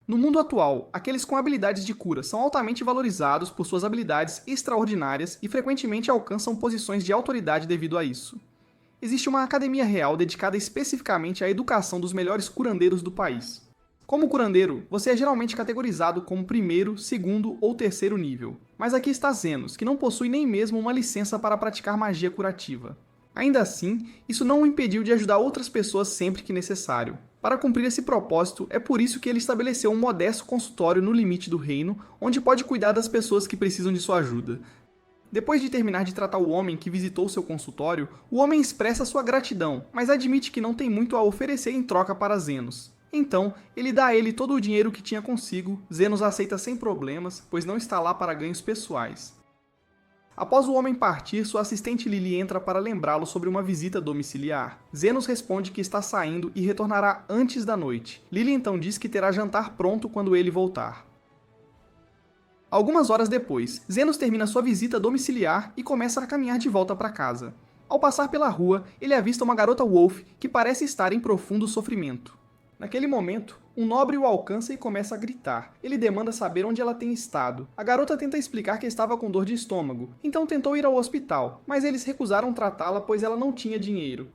No mundo atual, aqueles com habilidades de cura são altamente valorizados por suas habilidades extraordinárias e frequentemente alcançam posições de autoridade devido a isso. Existe uma academia real dedicada especificamente à educação dos melhores curandeiros do país. Como curandeiro, você é geralmente categorizado como primeiro, segundo ou terceiro nível. Mas aqui está Zenos, que não possui nem mesmo uma licença para praticar magia curativa. Ainda assim, isso não o impediu de ajudar outras pessoas sempre que necessário. Para cumprir esse propósito, é por isso que ele estabeleceu um modesto consultório no limite do reino, onde pode cuidar das pessoas que precisam de sua ajuda. Depois de terminar de tratar o homem que visitou seu consultório, o homem expressa sua gratidão, mas admite que não tem muito a oferecer em troca para Zenos. Então, ele dá a ele todo o dinheiro que tinha consigo, Zenos aceita sem problemas, pois não está lá para ganhos pessoais. Após o homem partir, sua assistente Lily entra para lembrá-lo sobre uma visita domiciliar. Zenos responde que está saindo e retornará antes da noite. Lily então diz que terá jantar pronto quando ele voltar. Algumas horas depois, Zenos termina sua visita domiciliar e começa a caminhar de volta para casa. Ao passar pela rua, ele avista uma garota Wolf que parece estar em profundo sofrimento. Naquele momento, um nobre o alcança e começa a gritar. Ele demanda saber onde ela tem estado. A garota tenta explicar que estava com dor de estômago, então tentou ir ao hospital, mas eles recusaram tratá-la pois ela não tinha dinheiro.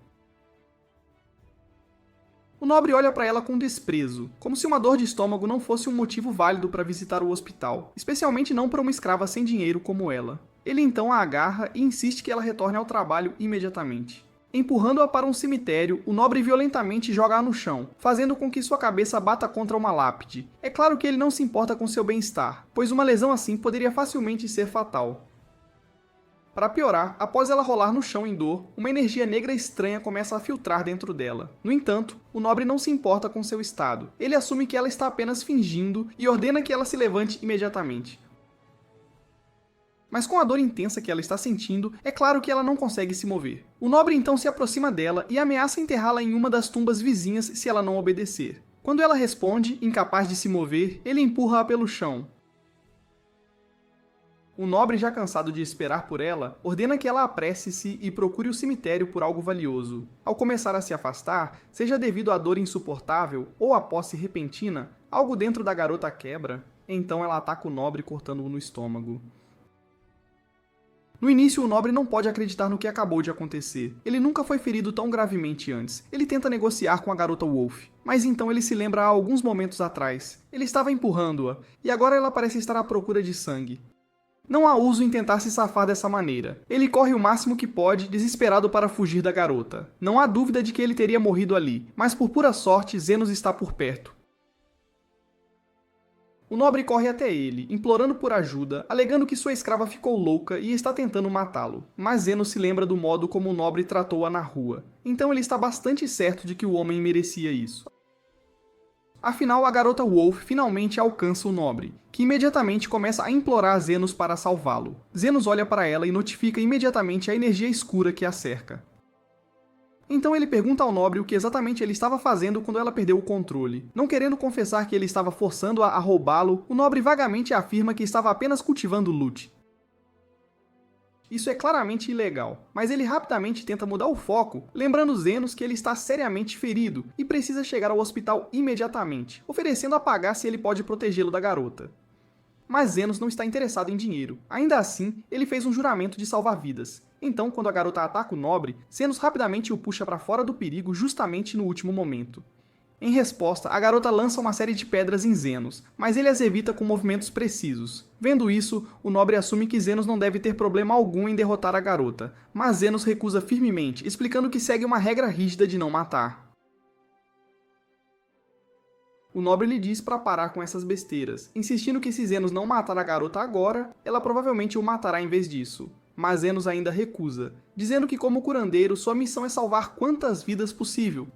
O nobre olha para ela com desprezo, como se uma dor de estômago não fosse um motivo válido para visitar o hospital, especialmente não para uma escrava sem dinheiro como ela. Ele então a agarra e insiste que ela retorne ao trabalho imediatamente. Empurrando-a para um cemitério, o nobre violentamente joga-a no chão, fazendo com que sua cabeça bata contra uma lápide. É claro que ele não se importa com seu bem-estar, pois uma lesão assim poderia facilmente ser fatal. Para piorar, após ela rolar no chão em dor, uma energia negra estranha começa a filtrar dentro dela. No entanto, o nobre não se importa com seu estado. Ele assume que ela está apenas fingindo e ordena que ela se levante imediatamente. Mas com a dor intensa que ela está sentindo, é claro que ela não consegue se mover. O nobre então se aproxima dela e ameaça enterrá-la em uma das tumbas vizinhas se ela não obedecer. Quando ela responde, incapaz de se mover, ele empurra-a pelo chão. O nobre, já cansado de esperar por ela, ordena que ela apresse-se e procure o cemitério por algo valioso. Ao começar a se afastar, seja devido à dor insuportável ou à posse repentina, algo dentro da garota quebra, então ela ataca o nobre cortando-o no estômago. No início, o nobre não pode acreditar no que acabou de acontecer. Ele nunca foi ferido tão gravemente antes. Ele tenta negociar com a garota Wolf, mas então ele se lembra há alguns momentos atrás. Ele estava empurrando-a, e agora ela parece estar à procura de sangue. Não há uso em tentar se safar dessa maneira. Ele corre o máximo que pode, desesperado para fugir da garota. Não há dúvida de que ele teria morrido ali, mas por pura sorte, Zenos está por perto. O nobre corre até ele, implorando por ajuda, alegando que sua escrava ficou louca e está tentando matá-lo. Mas Zenos se lembra do modo como o nobre tratou-a na rua, então ele está bastante certo de que o homem merecia isso. Afinal, a garota Wolf finalmente alcança o nobre, que imediatamente começa a implorar a Zenos para salvá-lo. Zenos olha para ela e notifica imediatamente a energia escura que a cerca. Então ele pergunta ao nobre o que exatamente ele estava fazendo quando ela perdeu o controle. Não querendo confessar que ele estava forçando-a a roubá-lo, o nobre vagamente afirma que estava apenas cultivando loot. Isso é claramente ilegal, mas ele rapidamente tenta mudar o foco, lembrando Zenos que ele está seriamente ferido e precisa chegar ao hospital imediatamente, oferecendo a pagar se ele pode protegê-lo da garota. Mas Zenos não está interessado em dinheiro. Ainda assim, ele fez um juramento de salvar vidas. Então, quando a garota ataca o nobre, Zenos rapidamente o puxa para fora do perigo justamente no último momento. Em resposta, a garota lança uma série de pedras em Zenos, mas ele as evita com movimentos precisos. Vendo isso, o nobre assume que Zenos não deve ter problema algum em derrotar a garota, mas Zenos recusa firmemente, explicando que segue uma regra rígida de não matar. O nobre lhe diz para parar com essas besteiras, insistindo que se Zenos não matar a garota agora, ela provavelmente o matará em vez disso. Mas Zenos ainda recusa, dizendo que como curandeiro sua missão é salvar quantas vidas possível.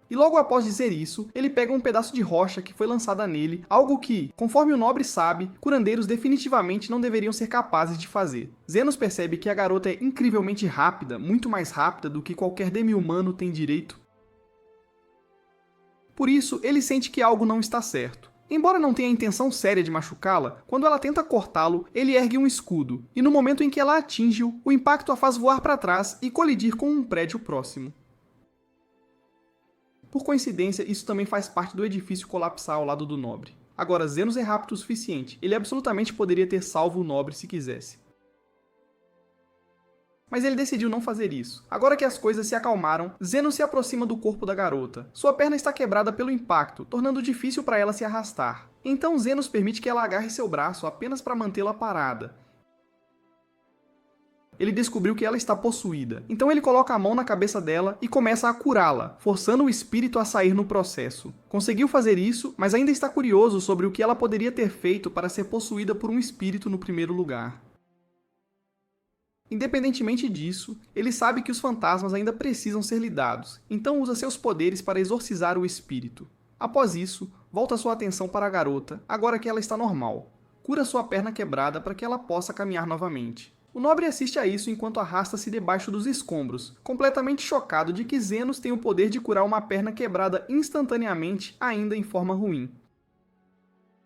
E logo após dizer isso, ele pega um pedaço de rocha que foi lançada nele, algo que, conforme o nobre sabe, curandeiros definitivamente não deveriam ser capazes de fazer. Zenos percebe que a garota é incrivelmente rápida, muito mais rápida do que qualquer demi-humano tem direito. Por isso, ele sente que algo não está certo. Embora não tenha a intenção séria de machucá-la, quando ela tenta cortá-lo, ele ergue um escudo, e no momento em que ela atinge-o, o impacto a faz voar para trás e colidir com um prédio próximo. Por coincidência, isso também faz parte do edifício colapsar ao lado do nobre. Agora, Zenos é rápido o suficiente, ele absolutamente poderia ter salvo o nobre se quisesse. Mas ele decidiu não fazer isso. Agora que as coisas se acalmaram, Zenos se aproxima do corpo da garota. Sua perna está quebrada pelo impacto, tornando difícil para ela se arrastar. Então Zenos permite que ela agarre seu braço apenas para mantê-la parada. Ele descobriu que ela está possuída, então ele coloca a mão na cabeça dela e começa a curá-la, forçando o espírito a sair no processo. Conseguiu fazer isso, mas ainda está curioso sobre o que ela poderia ter feito para ser possuída por um espírito no primeiro lugar. Independentemente disso, ele sabe que os fantasmas ainda precisam ser lidados, então usa seus poderes para exorcizar o espírito. Após isso, volta sua atenção para a garota, agora que ela está normal. Cura sua perna quebrada para que ela possa caminhar novamente. O nobre assiste a isso enquanto arrasta-se debaixo dos escombros, completamente chocado de que Zenos tem o poder de curar uma perna quebrada instantaneamente, ainda em forma ruim.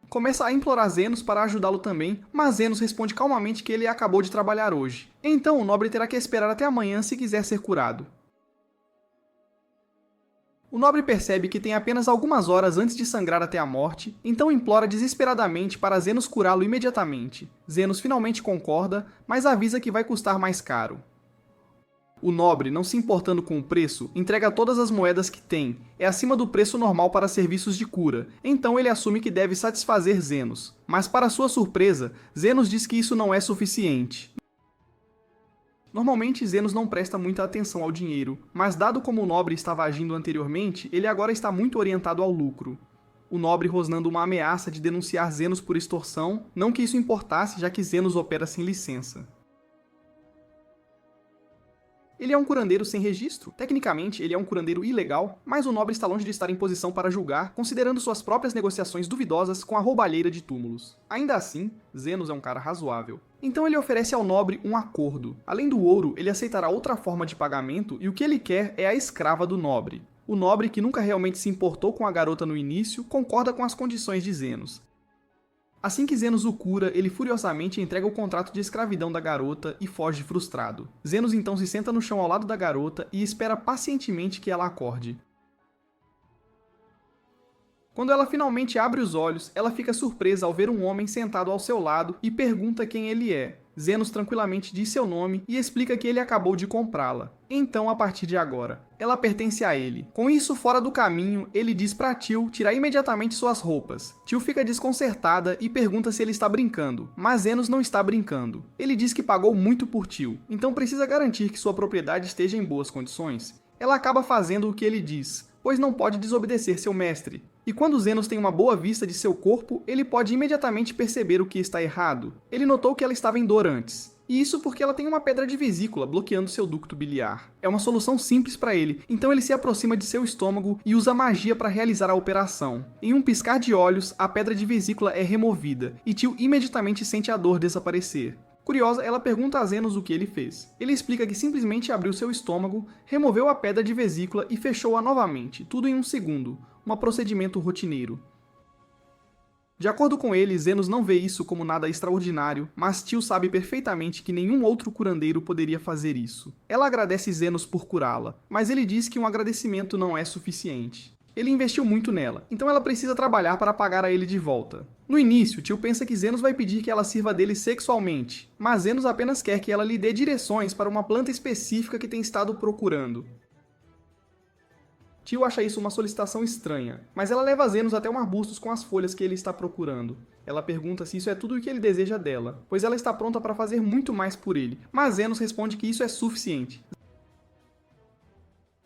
Começa a implorar Zenos para ajudá-lo também, mas Zenos responde calmamente que ele acabou de trabalhar hoje. Então o nobre terá que esperar até amanhã se quiser ser curado. O nobre percebe que tem apenas algumas horas antes de sangrar até a morte, então implora desesperadamente para Zenos curá-lo imediatamente. Zenos finalmente concorda, mas avisa que vai custar mais caro. O nobre, não se importando com o preço, entrega todas as moedas que tem, é acima do preço normal para serviços de cura, então ele assume que deve satisfazer Zenos. Mas para sua surpresa, Zenos diz que isso não é suficiente. Normalmente Zenos não presta muita atenção ao dinheiro, mas dado como o nobre estava agindo anteriormente, ele agora está muito orientado ao lucro. O nobre rosnando uma ameaça de denunciar Zenos por extorsão, não que isso importasse já que Zenos opera sem licença. Ele é um curandeiro sem registro. Tecnicamente, ele é um curandeiro ilegal, mas o nobre está longe de estar em posição para julgar, considerando suas próprias negociações duvidosas com a roubalheira de túmulos. Ainda assim, Zenos é um cara razoável. Então ele oferece ao nobre um acordo. Além do ouro, ele aceitará outra forma de pagamento e o que ele quer é a escrava do nobre. O nobre, que nunca realmente se importou com a garota no início, concorda com as condições de Zenos. Assim que Zenos o cura, ele furiosamente entrega o contrato de escravidão da garota e foge frustrado. Zenos então se senta no chão ao lado da garota e espera pacientemente que ela acorde. Quando ela finalmente abre os olhos, ela fica surpresa ao ver um homem sentado ao seu lado e pergunta quem ele é. Zenos tranquilamente diz seu nome e explica que ele acabou de comprá-la. Então, a partir de agora, ela pertence a ele. Com isso fora do caminho, ele diz para Teal tirar imediatamente suas roupas. Teal fica desconcertada e pergunta se ele está brincando, mas Zenos não está brincando. Ele diz que pagou muito por Teal, então precisa garantir que sua propriedade esteja em boas condições. Ela acaba fazendo o que ele diz, pois não pode desobedecer seu mestre. E quando Zenos tem uma boa vista de seu corpo, ele pode imediatamente perceber o que está errado. Ele notou que ela estava em dor antes. E isso porque ela tem uma pedra de vesícula bloqueando seu ducto biliar. É uma solução simples para ele, então ele se aproxima de seu estômago e usa magia para realizar a operação. Em um piscar de olhos, a pedra de vesícula é removida, e Teal imediatamente sente a dor desaparecer. Curiosa, ela pergunta a Zenos o que ele fez. Ele explica que simplesmente abriu seu estômago, removeu a pedra de vesícula e fechou-a novamente, tudo em um segundo. Um procedimento rotineiro. De acordo com ele, Zenos não vê isso como nada extraordinário, mas Teal sabe perfeitamente que nenhum outro curandeiro poderia fazer isso. Ela agradece Zenos por curá-la, mas ele diz que um agradecimento não é suficiente. Ele investiu muito nela, então ela precisa trabalhar para pagar a ele de volta. No início, Teal pensa que Zenos vai pedir que ela sirva dele sexualmente, mas Zenos apenas quer que ela lhe dê direções para uma planta específica que tem estado procurando. Teal acha isso uma solicitação estranha, mas ela leva Zenos até um arbusto com as folhas que ele está procurando. Ela pergunta se isso é tudo o que ele deseja dela, pois ela está pronta para fazer muito mais por ele, mas Zenos responde que isso é suficiente.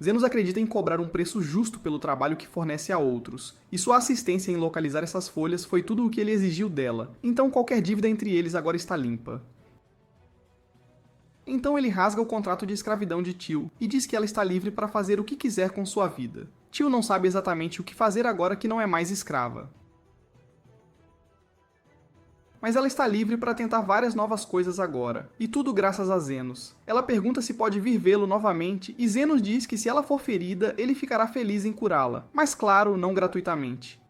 Zenos acredita em cobrar um preço justo pelo trabalho que fornece a outros, e sua assistência em localizar essas folhas foi tudo o que ele exigiu dela, então qualquer dívida entre eles agora está limpa. Então ele rasga o contrato de escravidão de Teal e diz que ela está livre para fazer o que quiser com sua vida. Teal não sabe exatamente o que fazer agora que não é mais escrava. Mas ela está livre para tentar várias novas coisas agora, e tudo graças a Zenos. Ela pergunta se pode vir vê-lo novamente, e Zenos diz que se ela for ferida, ele ficará feliz em curá-la, mas claro, não gratuitamente.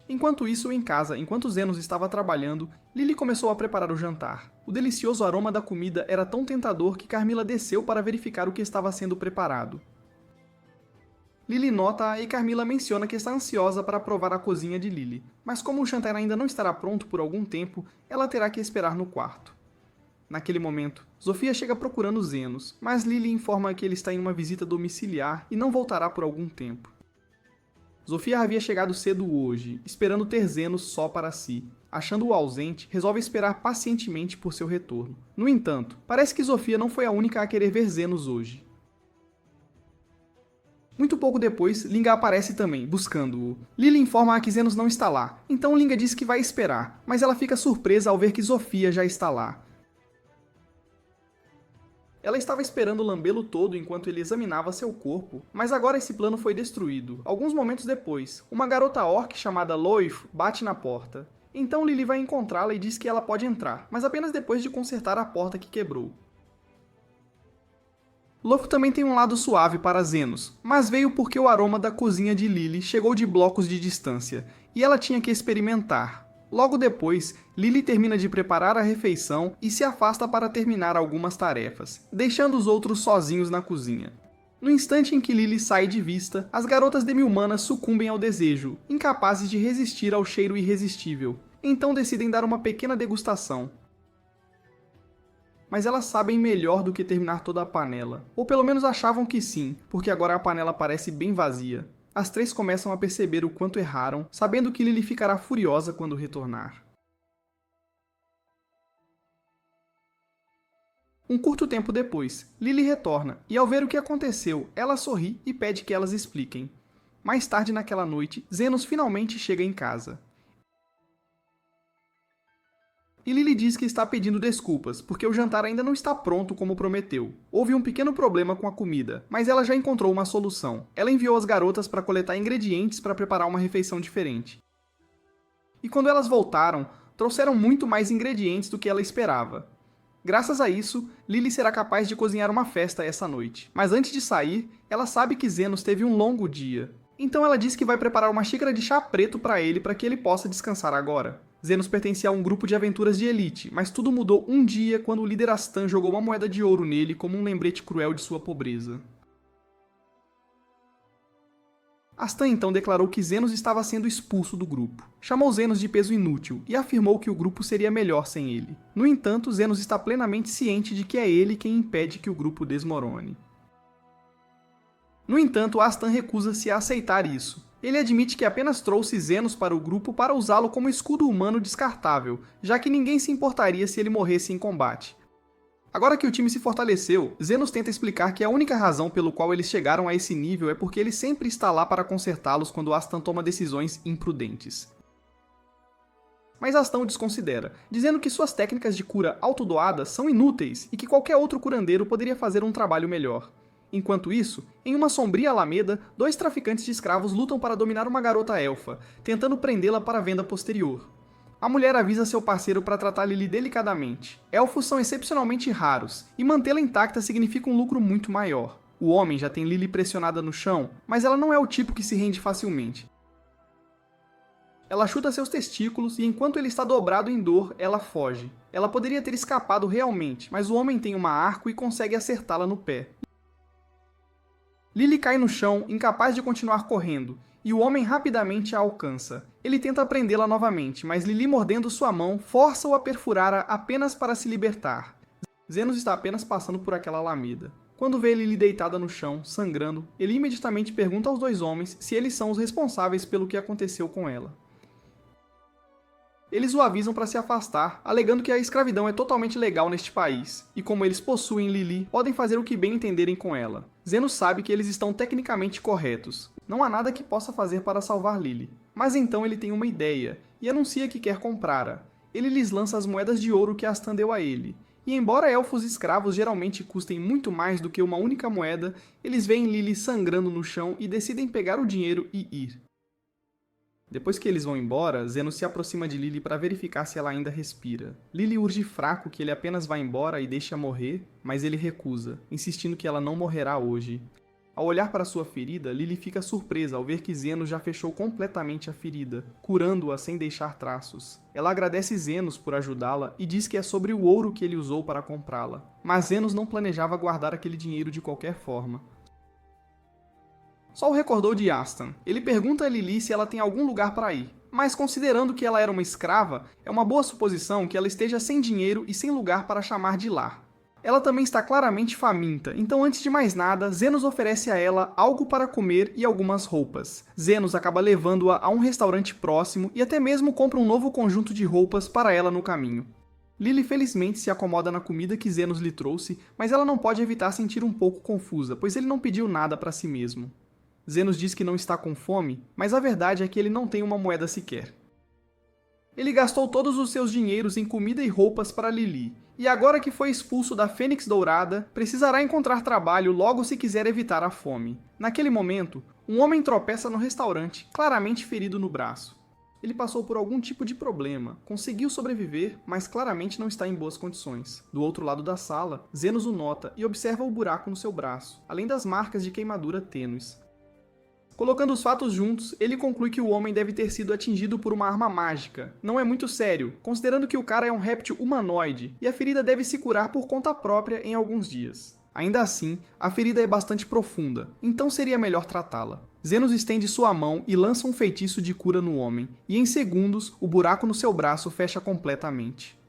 Enquanto isso, em casa, enquanto Zenos estava trabalhando, Lily começou a preparar o jantar. O delicioso aroma da comida era tão tentador que Carmilla desceu para verificar o que estava sendo preparado. Lily nota e Carmila menciona que está ansiosa para provar a cozinha de Lily, mas como o jantar ainda não estará pronto por algum tempo, ela terá que esperar no quarto. Naquele momento, Zofia chega procurando Zenos, mas Lily informa que ele está em uma visita domiciliar e não voltará por algum tempo. Zofia havia chegado cedo hoje, esperando ter Zenos só para si. Achando-o ausente, resolve esperar pacientemente por seu retorno. No entanto, parece que Zofia não foi a única a querer ver Zenos hoje. Muito pouco depois, Linga aparece também, buscando-o. Lily informa que Zenos não está lá, então Linga diz que vai esperar, mas ela fica surpresa ao ver que Zofia já está lá. Ela estava esperando lambê-lo todo enquanto ele examinava seu corpo, mas agora esse plano foi destruído. Alguns momentos depois, uma garota orc chamada Loif bate na porta. Então Lily vai encontrá-la e diz que ela pode entrar, mas apenas depois de consertar a porta que quebrou. Loif também tem um lado suave para Zenos, mas veio porque o aroma da cozinha de Lily chegou de blocos de distância, e ela tinha que experimentar. Logo depois, Lily termina de preparar a refeição e se afasta para terminar algumas tarefas, deixando os outros sozinhos na cozinha. No instante em que Lily sai de vista, as garotas demi-humanas sucumbem ao desejo, incapazes de resistir ao cheiro irresistível. Então decidem dar uma pequena degustação. Mas elas sabem melhor do que terminar toda a panela. Ou pelo menos achavam que sim, porque agora a panela parece bem vazia. As três começam a perceber o quanto erraram, sabendo que Lily ficará furiosa quando retornar. Um curto tempo depois, Lily retorna, e ao ver o que aconteceu, ela sorri e pede que elas expliquem. Mais tarde naquela noite, Zenos finalmente chega em casa. E Lily diz que está pedindo desculpas, porque o jantar ainda não está pronto como prometeu. Houve um pequeno problema com a comida, mas ela já encontrou uma solução. Ela enviou as garotas para coletar ingredientes para preparar uma refeição diferente. E quando elas voltaram, trouxeram muito mais ingredientes do que ela esperava. Graças a isso, Lily será capaz de cozinhar uma festa essa noite. Mas antes de sair, ela sabe que Zenos teve um longo dia. Então ela diz que vai preparar uma xícara de chá preto para que ele possa descansar agora. Zenos pertencia a um grupo de aventuras de elite, mas tudo mudou um dia quando o líder Astan jogou uma moeda de ouro nele como um lembrete cruel de sua pobreza. Astan então declarou que Zenos estava sendo expulso do grupo. Chamou Zenos de peso inútil e afirmou que o grupo seria melhor sem ele. No entanto, Zenos está plenamente ciente de que é ele quem impede que o grupo desmorone. No entanto, Astan recusa-se a aceitar isso. Ele admite que apenas trouxe Zenos para o grupo para usá-lo como escudo humano descartável, já que ninguém se importaria se ele morresse em combate. Agora que o time se fortaleceu, Zenos tenta explicar que a única razão pelo qual eles chegaram a esse nível é porque ele sempre está lá para consertá-los quando Astan toma decisões imprudentes. Mas Astan o desconsidera, dizendo que suas técnicas de cura autodoadas são inúteis e que qualquer outro curandeiro poderia fazer um trabalho melhor. Enquanto isso, em uma sombria alameda, dois traficantes de escravos lutam para dominar uma garota elfa, tentando prendê-la para a venda posterior. A mulher avisa seu parceiro para tratar Lily delicadamente. Elfos são excepcionalmente raros, e mantê-la intacta significa um lucro muito maior. O homem já tem Lily pressionada no chão, mas ela não é o tipo que se rende facilmente. Ela chuta seus testículos e enquanto ele está dobrado em dor, ela foge. Ela poderia ter escapado realmente, mas o homem tem uma arco e consegue acertá-la no pé. Lily cai no chão, incapaz de continuar correndo, e o homem rapidamente a alcança. Ele tenta prendê-la novamente, mas Lily, mordendo sua mão, força-o a perfurá-la apenas para se libertar. Zenos está apenas passando por aquela alameda. Quando vê Lily deitada no chão, sangrando, ele imediatamente pergunta aos dois homens se eles são os responsáveis pelo que aconteceu com ela. Eles o avisam para se afastar, alegando que a escravidão é totalmente legal neste país, e como eles possuem Lily, podem fazer o que bem entenderem com ela. Zenos sabe que eles estão tecnicamente corretos. Não há nada que possa fazer para salvar Lily. Mas então ele tem uma ideia, e anuncia que quer comprá-la. Ele lhes lança as moedas de ouro que Astan deu a ele. E embora elfos escravos geralmente custem muito mais do que uma única moeda, eles veem Lily sangrando no chão e decidem pegar o dinheiro e ir. Depois que eles vão embora, Zenos se aproxima de Lily para verificar se ela ainda respira. Lily urge fraco que ele apenas vá embora e deixe-a morrer, mas ele recusa, insistindo que ela não morrerá hoje. Ao olhar para sua ferida, Lily fica surpresa ao ver que Zenos já fechou completamente a ferida, curando-a sem deixar traços. Ela agradece Zenos por ajudá-la e diz que é sobre o ouro que ele usou para comprá-la. Mas Zenos não planejava guardar aquele dinheiro de qualquer forma. Só o recordou de Astan. Ele pergunta a Lily se ela tem algum lugar para ir, mas considerando que ela era uma escrava, é uma boa suposição que ela esteja sem dinheiro e sem lugar para chamar de lar. Ela também está claramente faminta, então antes de mais nada, Zenos oferece a ela algo para comer e algumas roupas. Zenos acaba levando-a a um restaurante próximo e até mesmo compra um novo conjunto de roupas para ela no caminho. Lily felizmente se acomoda na comida que Zenos lhe trouxe, mas ela não pode evitar sentir um pouco confusa, pois ele não pediu nada para si mesmo. Zenos diz que não está com fome, mas a verdade é que ele não tem uma moeda sequer. Ele gastou todos os seus dinheiros em comida e roupas para Lily, e agora que foi expulso da Fênix Dourada, precisará encontrar trabalho logo se quiser evitar a fome. Naquele momento, um homem tropeça no restaurante, claramente ferido no braço. Ele passou por algum tipo de problema, conseguiu sobreviver, mas claramente não está em boas condições. Do outro lado da sala, Zenos o nota e observa o buraco no seu braço, além das marcas de queimadura tênues. Colocando os fatos juntos, ele conclui que o homem deve ter sido atingido por uma arma mágica. Não é muito sério, considerando que o cara é um réptil humanoide, e a ferida deve se curar por conta própria em alguns dias. Ainda assim, a ferida é bastante profunda, então seria melhor tratá-la. Zenos estende sua mão e lança um feitiço de cura no homem, e em segundos, o buraco no seu braço fecha completamente.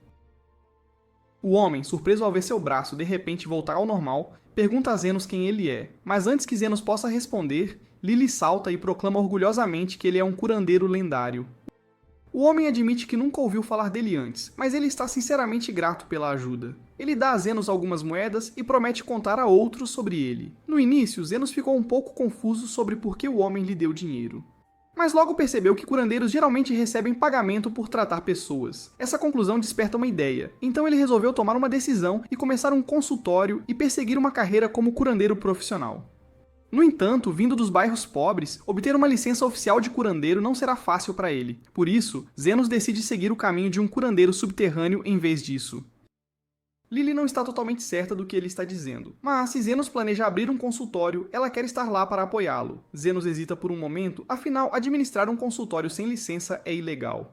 O homem, surpreso ao ver seu braço de repente voltar ao normal, pergunta a Zenos quem ele é, mas antes que Zenos possa responder, Lily salta e proclama orgulhosamente que ele é um curandeiro lendário. O homem admite que nunca ouviu falar dele antes, mas ele está sinceramente grato pela ajuda. Ele dá a Zenos algumas moedas e promete contar a outros sobre ele. No início, Zenos ficou um pouco confuso sobre por que o homem lhe deu dinheiro. Mas logo percebeu que curandeiros geralmente recebem pagamento por tratar pessoas. Essa conclusão desperta uma ideia, então ele resolveu tomar uma decisão e começar um consultório e perseguir uma carreira como curandeiro profissional. No entanto, vindo dos bairros pobres, obter uma licença oficial de curandeiro não será fácil para ele. Por isso, Zenos decide seguir o caminho de um curandeiro subterrâneo em vez disso. Lily não está totalmente certa do que ele está dizendo, mas se Zenos planeja abrir um consultório, ela quer estar lá para apoiá-lo. Zenos hesita por um momento, afinal, administrar um consultório sem licença é ilegal.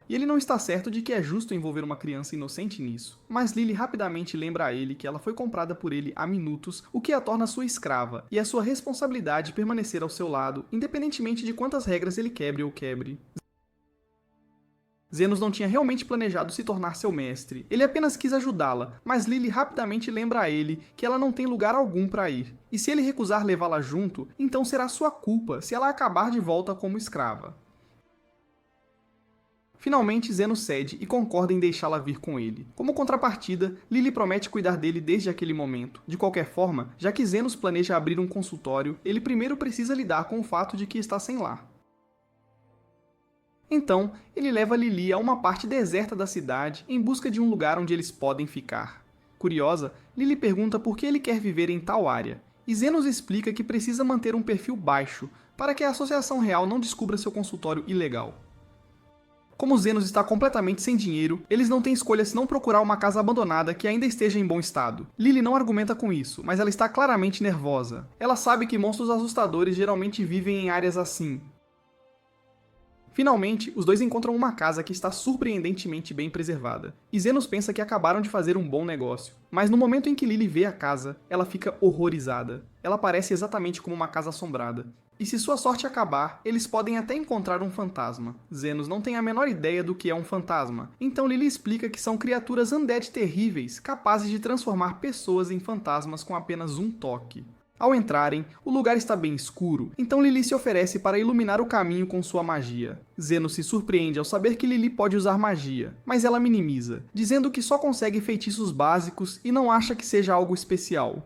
E ele não está certo de que é justo envolver uma criança inocente nisso, mas Lily rapidamente lembra a ele que ela foi comprada por ele há minutos, o que a torna sua escrava, e é sua responsabilidade permanecer ao seu lado, independentemente de quantas regras ele quebre ou quebre. Zenos não tinha realmente planejado se tornar seu mestre, ele apenas quis ajudá-la, mas Lily rapidamente lembra a ele que ela não tem lugar algum para ir, e se ele recusar levá-la junto, então será sua culpa se ela acabar de volta como escrava. Finalmente, Zenos cede e concorda em deixá-la vir com ele. Como contrapartida, Lily promete cuidar dele desde aquele momento. De qualquer forma, já que Zenos planeja abrir um consultório, ele primeiro precisa lidar com o fato de que está sem lar. Então, ele leva Lily a uma parte deserta da cidade em busca de um lugar onde eles podem ficar. Curiosa, Lily pergunta por que ele quer viver em tal área, e Zenos explica que precisa manter um perfil baixo para que a Associação Real não descubra seu consultório ilegal. Como Zenos está completamente sem dinheiro, eles não têm escolha senão procurar uma casa abandonada que ainda esteja em bom estado. Lily não argumenta com isso, mas ela está claramente nervosa. Ela sabe que monstros assustadores geralmente vivem em áreas assim. Finalmente, os dois encontram uma casa que está surpreendentemente bem preservada. E Zenos pensa que acabaram de fazer um bom negócio. Mas no momento em que Lily vê a casa, ela fica horrorizada. Ela parece exatamente como uma casa assombrada. E se sua sorte acabar, eles podem até encontrar um fantasma. Zenos não tem a menor ideia do que é um fantasma, então Lily explica que são criaturas undead terríveis, capazes de transformar pessoas em fantasmas com apenas um toque. Ao entrarem, o lugar está bem escuro, então Lily se oferece para iluminar o caminho com sua magia. Zenos se surpreende ao saber que Lily pode usar magia, mas ela minimiza, dizendo que só consegue feitiços básicos e não acha que seja algo especial.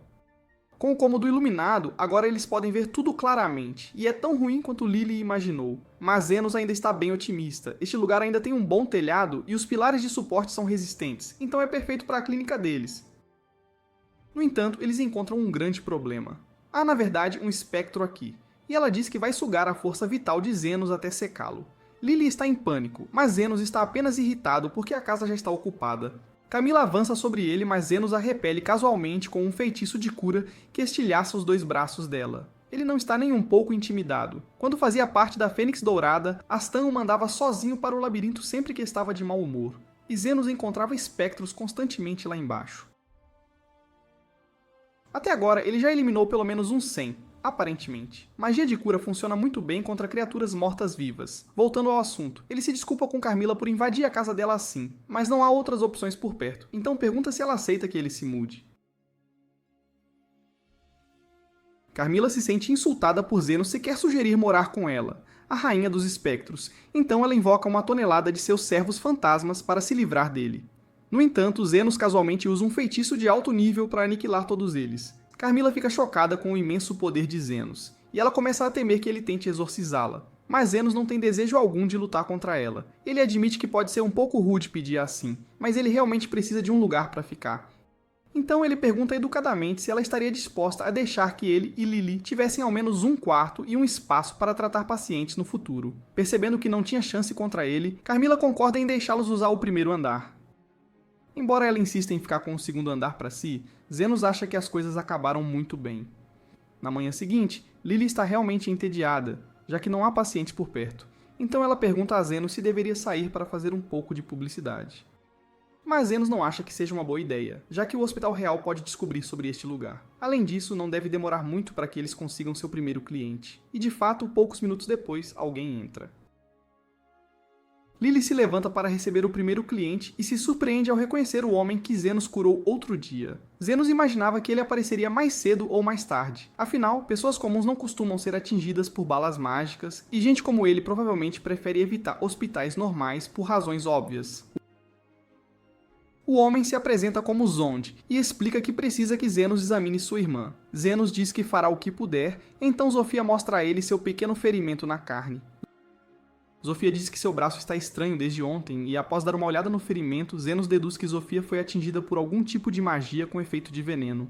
Com o cômodo iluminado, agora eles podem ver tudo claramente, e é tão ruim quanto Lily imaginou. Mas Zenos ainda está bem otimista, este lugar ainda tem um bom telhado e os pilares de suporte são resistentes, então é perfeito para a clínica deles. No entanto, eles encontram um grande problema. Há na verdade um espectro aqui, e ela diz que vai sugar a força vital de Zenos até secá-lo. Lily está em pânico, mas Zenos está apenas irritado porque a casa já está ocupada. Camila avança sobre ele, mas Zenos a repele casualmente com um feitiço de cura que estilhaça os dois braços dela. Ele não está nem um pouco intimidado. Quando fazia parte da Fênix Dourada, Astan o mandava sozinho para o labirinto sempre que estava de mau humor, e Zenos encontrava espectros constantemente lá embaixo. Até agora, ele já eliminou pelo menos uns 100, aparentemente. Magia de cura funciona muito bem contra criaturas mortas-vivas. Voltando ao assunto, ele se desculpa com Carmilla por invadir a casa dela assim, mas não há outras opções por perto, então pergunta se ela aceita que ele se mude. Carmilla se sente insultada por Zenos sequer sugerir morar com ela, a rainha dos espectros, então ela invoca uma tonelada de seus servos fantasmas para se livrar dele. No entanto, Zenos casualmente usa um feitiço de alto nível para aniquilar todos eles. Carmilla fica chocada com o imenso poder de Zenos, e ela começa a temer que ele tente exorcizá-la. Mas Zenos não tem desejo algum de lutar contra ela. Ele admite que pode ser um pouco rude pedir assim, mas ele realmente precisa de um lugar para ficar. Então ele pergunta educadamente se ela estaria disposta a deixar que ele e Lily tivessem ao menos um quarto e um espaço para tratar pacientes no futuro. Percebendo que não tinha chance contra ele, Carmilla concorda em deixá-los usar o primeiro andar. Embora ela insista em ficar com o segundo andar para si, Zenos acha que as coisas acabaram muito bem. Na manhã seguinte, Lily está realmente entediada, já que não há pacientes por perto. Então ela pergunta a Zenos se deveria sair para fazer um pouco de publicidade. Mas Zenos não acha que seja uma boa ideia, já que o Hospital Real pode descobrir sobre este lugar. Além disso, não deve demorar muito para que eles consigam seu primeiro cliente. E de fato, poucos minutos depois, alguém entra. Lily se levanta para receber o primeiro cliente e se surpreende ao reconhecer o homem que Zenos curou outro dia. Zenos imaginava que ele apareceria mais cedo ou mais tarde. Afinal, pessoas comuns não costumam ser atingidas por balas mágicas, e gente como ele provavelmente prefere evitar hospitais normais por razões óbvias. O homem se apresenta como Zond e explica que precisa que Zenos examine sua irmã. Zenos diz que fará o que puder, então Zofia mostra a ele seu pequeno ferimento na carne. Zofia diz que seu braço está estranho desde ontem e, após dar uma olhada no ferimento, Zenos deduz que Zofia foi atingida por algum tipo de magia com efeito de veneno.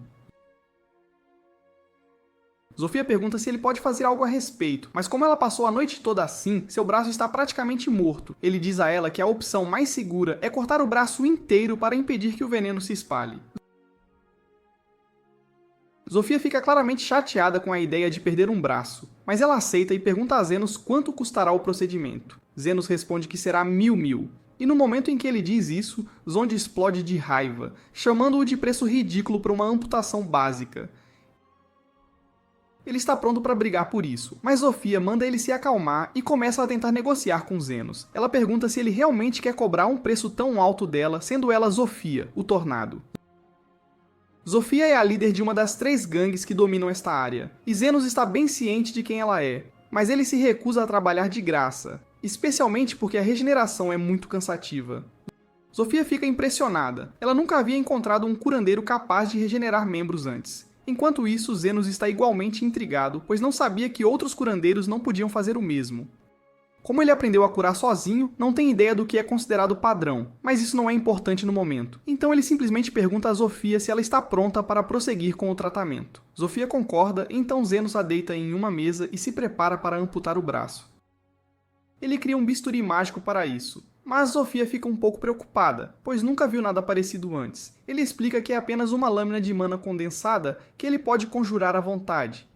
Zofia pergunta se ele pode fazer algo a respeito, mas como ela passou a noite toda assim, seu braço está praticamente morto. Ele diz a ela que a opção mais segura é cortar o braço inteiro para impedir que o veneno se espalhe. Zofia fica claramente chateada com a ideia de perder um braço, mas ela aceita e pergunta a Zenos quanto custará o procedimento. Zenos responde que será 1000. E no momento em que ele diz isso, Zond explode de raiva, chamando-o de preço ridículo para uma amputação básica. Ele está pronto para brigar por isso, mas Zofia manda ele se acalmar e começa a tentar negociar com Zenos. Ela pergunta se ele realmente quer cobrar um preço tão alto dela, sendo ela Zofia, o Tornado. Zofia é a líder de uma das 3 gangues que dominam esta área, e Zenos está bem ciente de quem ela é, mas ele se recusa a trabalhar de graça, especialmente porque a regeneração é muito cansativa. Zofia fica impressionada, ela nunca havia encontrado um curandeiro capaz de regenerar membros antes. Enquanto isso, Zenos está igualmente intrigado, pois não sabia que outros curandeiros não podiam fazer o mesmo. Como ele aprendeu a curar sozinho, não tem ideia do que é considerado padrão, mas isso não é importante no momento. Então ele simplesmente pergunta a Zofia se ela está pronta para prosseguir com o tratamento. Zofia concorda, então Zenos a deita em uma mesa e se prepara para amputar o braço. Ele cria um bisturi mágico para isso, mas Zofia fica um pouco preocupada, pois nunca viu nada parecido antes. Ele explica que é apenas uma lâmina de mana condensada que ele pode conjurar à vontade.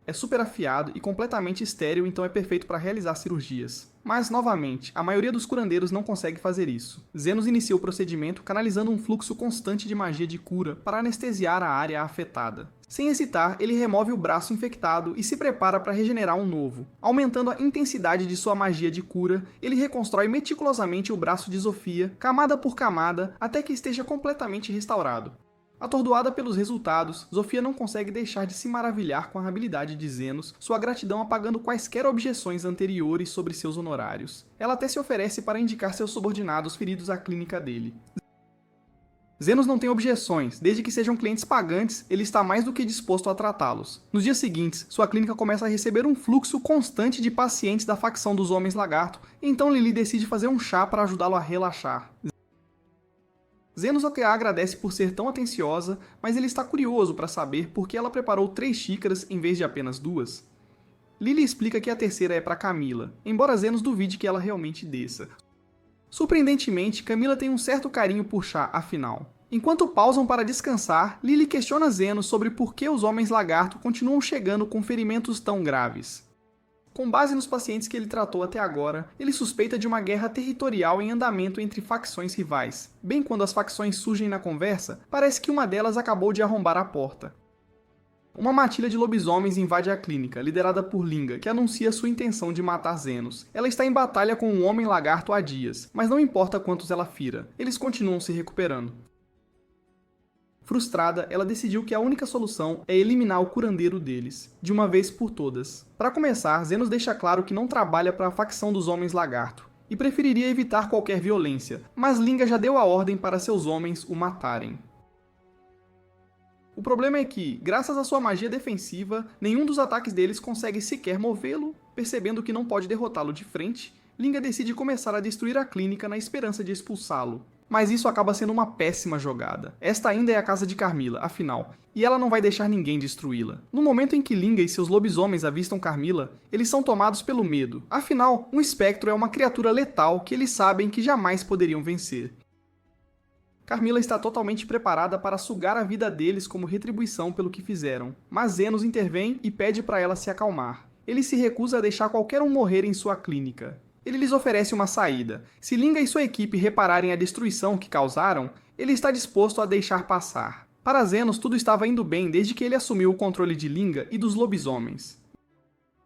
É super afiado e completamente estéril, então é perfeito para realizar cirurgias. Mas, novamente, a maioria dos curandeiros não consegue fazer isso. Zenos inicia o procedimento canalizando um fluxo constante de magia de cura para anestesiar a área afetada. Sem hesitar, ele remove o braço infectado e se prepara para regenerar um novo. Aumentando a intensidade de sua magia de cura, ele reconstrói meticulosamente o braço de Zofia, camada por camada, até que esteja completamente restaurado. Atordoada pelos resultados, Zofia não consegue deixar de se maravilhar com a habilidade de Zenos, sua gratidão apagando quaisquer objeções anteriores sobre seus honorários. Ela até se oferece para indicar seus subordinados feridos à clínica dele. Zenos não tem objeções, desde que sejam clientes pagantes, ele está mais do que disposto a tratá-los. Nos dias seguintes, sua clínica começa a receber um fluxo constante de pacientes da facção dos Homens Lagarto, então Lily decide fazer um chá para ajudá-lo a relaxar. Zenos a agradece por ser tão atenciosa, mas ele está curioso para saber por que ela preparou 3 xícaras em vez de apenas 2. Lily explica que a terceira é para Camila, embora Zenos duvide que ela realmente desça. Surpreendentemente, Camila tem um certo carinho por chá, afinal. Enquanto pausam para descansar, Lily questiona Zenos sobre por que os Homens Lagarto continuam chegando com ferimentos tão graves. Com base nos pacientes que ele tratou até agora, ele suspeita de uma guerra territorial em andamento entre facções rivais. Bem quando as facções surgem na conversa, parece que uma delas acabou de arrombar a porta. Uma matilha de lobisomens invade a clínica, liderada por Linga, que anuncia sua intenção de matar Zenos. Ela está em batalha com um homem-lagarto há dias, mas não importa quantos ela fira, eles continuam se recuperando. Frustrada, ela decidiu que a única solução é eliminar o curandeiro deles, de uma vez por todas. Para começar, Zenos deixa claro que não trabalha para a facção dos Homens-Lagarto, e preferiria evitar qualquer violência, mas Linga já deu a ordem para seus homens o matarem. O problema é que, graças à sua magia defensiva, nenhum dos ataques deles consegue sequer movê-lo. Percebendo que não pode derrotá-lo de frente, Linga decide começar a destruir a clínica na esperança de expulsá-lo. Mas isso acaba sendo uma péssima jogada. Esta ainda é a casa de Carmilla, afinal, e ela não vai deixar ninguém destruí-la. No momento em que Linga e seus lobisomens avistam Carmilla, eles são tomados pelo medo. Afinal, um espectro é uma criatura letal que eles sabem que jamais poderiam vencer. Carmilla está totalmente preparada para sugar a vida deles como retribuição pelo que fizeram, mas Zenos intervém e pede para ela se acalmar. Ele se recusa a deixar qualquer um morrer em sua clínica. Ele lhes oferece uma saída. Se Linga e sua equipe repararem a destruição que causaram, ele está disposto a deixar passar. Para Zenos, tudo estava indo bem desde que ele assumiu o controle de Linga e dos lobisomens.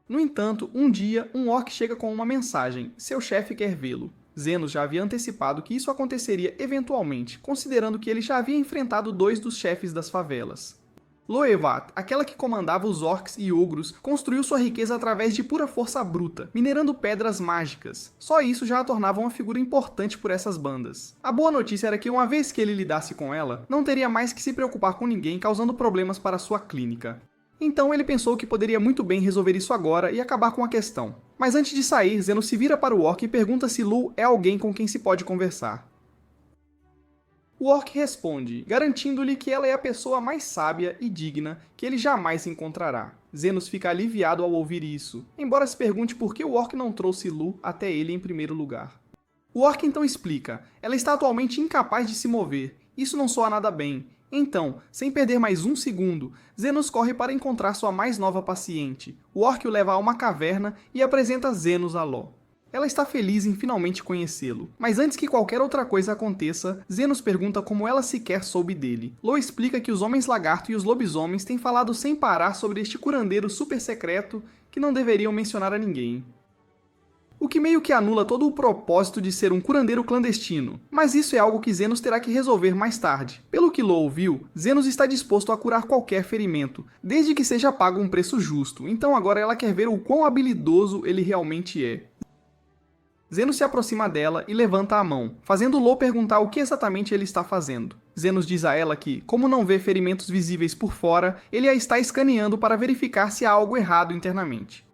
No entanto, um dia, um orc chega com uma mensagem. Seu chefe quer vê-lo. Zenos já havia antecipado que isso aconteceria eventualmente, considerando que ele já havia enfrentado 2 dos chefes das favelas. Loevat, aquela que comandava os orcs e ogros, construiu sua riqueza através de pura força bruta, minerando pedras mágicas. Só isso já a tornava uma figura importante por essas bandas. A boa notícia era que uma vez que ele lidasse com ela, não teria mais que se preocupar com ninguém causando problemas para sua clínica. Então ele pensou que poderia muito bem resolver isso agora e acabar com a questão. Mas antes de sair, Zenos se vira para o orc e pergunta se Lu é alguém com quem se pode conversar. O orc responde, garantindo-lhe que ela é a pessoa mais sábia e digna que ele jamais encontrará. Zenos fica aliviado ao ouvir isso, embora se pergunte por que o orc não trouxe Lu até ele em primeiro lugar. O orc então explica, ela está atualmente incapaz de se mover, isso não soa nada bem. Então, sem perder mais um segundo, Zenos corre para encontrar sua mais nova paciente. O orc o leva a uma caverna e apresenta Zenos a Ló. Ela está feliz em finalmente conhecê-lo. Mas antes que qualquer outra coisa aconteça, Zenos pergunta como ela sequer soube dele. Ló explica que os Homens-Lagarto e os lobisomens têm falado sem parar sobre este curandeiro super secreto que não deveriam mencionar a ninguém. O que meio que anula todo o propósito de ser um curandeiro clandestino, mas isso é algo que Zenos terá que resolver mais tarde. Pelo que Ló ouviu, Zenos está disposto a curar qualquer ferimento, desde que seja pago um preço justo, então agora ela quer ver o quão habilidoso ele realmente é. Zenos se aproxima dela e levanta a mão, fazendo Ló perguntar o que exatamente ele está fazendo. Zenos diz a ela que, como não vê ferimentos visíveis por fora, ele a está escaneando para verificar se há algo errado internamente.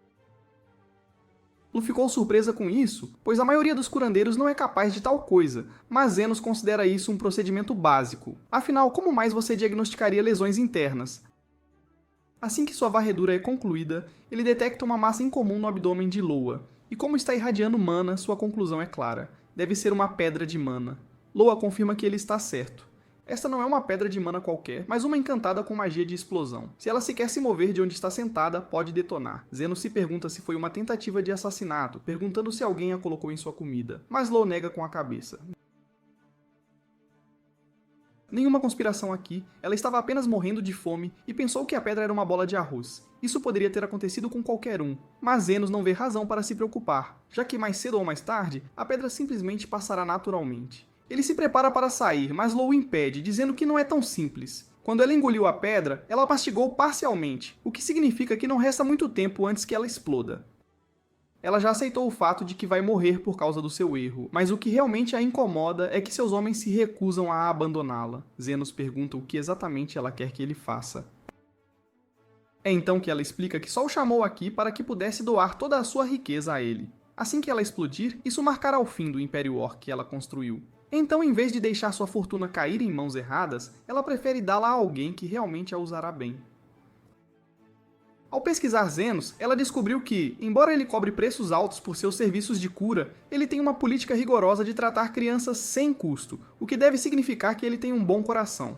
Lu ficou surpresa com isso, pois a maioria dos curandeiros não é capaz de tal coisa, mas Zenos considera isso um procedimento básico. Afinal, como mais você diagnosticaria lesões internas? Assim que sua varredura é concluída, ele detecta uma massa incomum no abdômen de Loa, e como está irradiando mana, sua conclusão é clara. Deve ser uma pedra de mana. Loa confirma que ele está certo. Esta não é uma pedra de mana qualquer, mas uma encantada com magia de explosão. Se ela sequer se mover de onde está sentada, pode detonar. Zenos se pergunta se foi uma tentativa de assassinato, perguntando se alguém a colocou em sua comida, mas Ló nega com a cabeça. Nenhuma conspiração aqui, ela estava apenas morrendo de fome e pensou que a pedra era uma bola de arroz. Isso poderia ter acontecido com qualquer um, mas Zenos não vê razão para se preocupar, já que mais cedo ou mais tarde, a pedra simplesmente passará naturalmente. Ele se prepara para sair, mas Ló o impede, dizendo que não é tão simples. Quando ela engoliu a pedra, ela mastigou parcialmente, o que significa que não resta muito tempo antes que ela exploda. Ela já aceitou o fato de que vai morrer por causa do seu erro, mas o que realmente a incomoda é que seus homens se recusam a abandoná-la. Zenos pergunta o que exatamente ela quer que ele faça. É então que ela explica que só o chamou aqui para que pudesse doar toda a sua riqueza a ele. Assim que ela explodir, isso marcará o fim do Império Orc que ela construiu. Então, em vez de deixar sua fortuna cair em mãos erradas, ela prefere dá-la a alguém que realmente a usará bem. Ao pesquisar Zenos, ela descobriu que, embora ele cobre preços altos por seus serviços de cura, ele tem uma política rigorosa de tratar crianças sem custo, o que deve significar que ele tem um bom coração.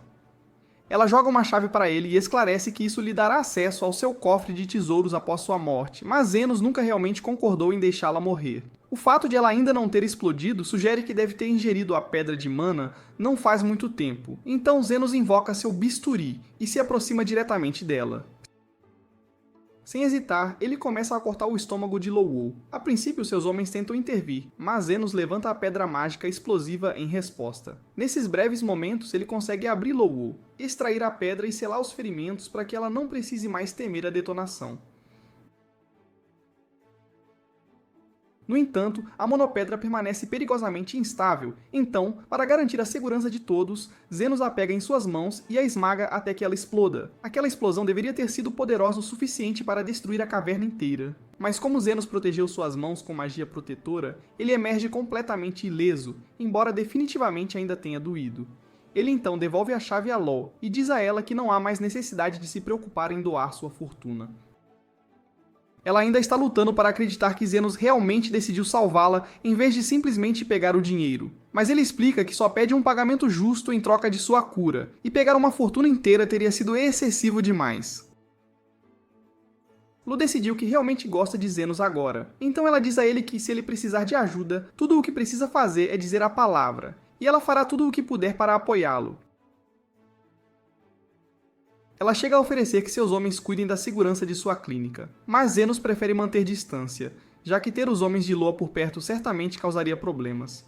Ela joga uma chave para ele e esclarece que isso lhe dará acesso ao seu cofre de tesouros após sua morte, mas Zenos nunca realmente concordou em deixá-la morrer. O fato de ela ainda não ter explodido sugere que deve ter ingerido a pedra de mana não faz muito tempo, então Zenos invoca seu bisturi e se aproxima diretamente dela. Sem hesitar, ele começa a cortar o estômago de Lowell. A princípio, seus homens tentam intervir, mas Zenos levanta a pedra mágica explosiva em resposta. Nesses breves momentos, ele consegue abrir Lowell, extrair a pedra e selar os ferimentos para que ela não precise mais temer a detonação. No entanto, a monopedra permanece perigosamente instável, então, para garantir a segurança de todos, Zenos a pega em suas mãos e a esmaga até que ela exploda. Aquela explosão deveria ter sido poderosa o suficiente para destruir a caverna inteira. Mas como Zenos protegeu suas mãos com magia protetora, ele emerge completamente ileso, embora definitivamente ainda tenha doído. Ele então devolve a chave a Law e diz a ela que não há mais necessidade de se preocupar em doar sua fortuna. Ela ainda está lutando para acreditar que Zenos realmente decidiu salvá-la em vez de simplesmente pegar o dinheiro. Mas ele explica que só pede um pagamento justo em troca de sua cura, e pegar uma fortuna inteira teria sido excessivo demais. Lu decidiu que realmente gosta de Zenos agora, então ela diz a ele que se ele precisar de ajuda, tudo o que precisa fazer é dizer a palavra, e ela fará tudo o que puder para apoiá-lo. Ela chega a oferecer que seus homens cuidem da segurança de sua clínica, mas Zenos prefere manter distância, já que ter os homens de Loa por perto certamente causaria problemas.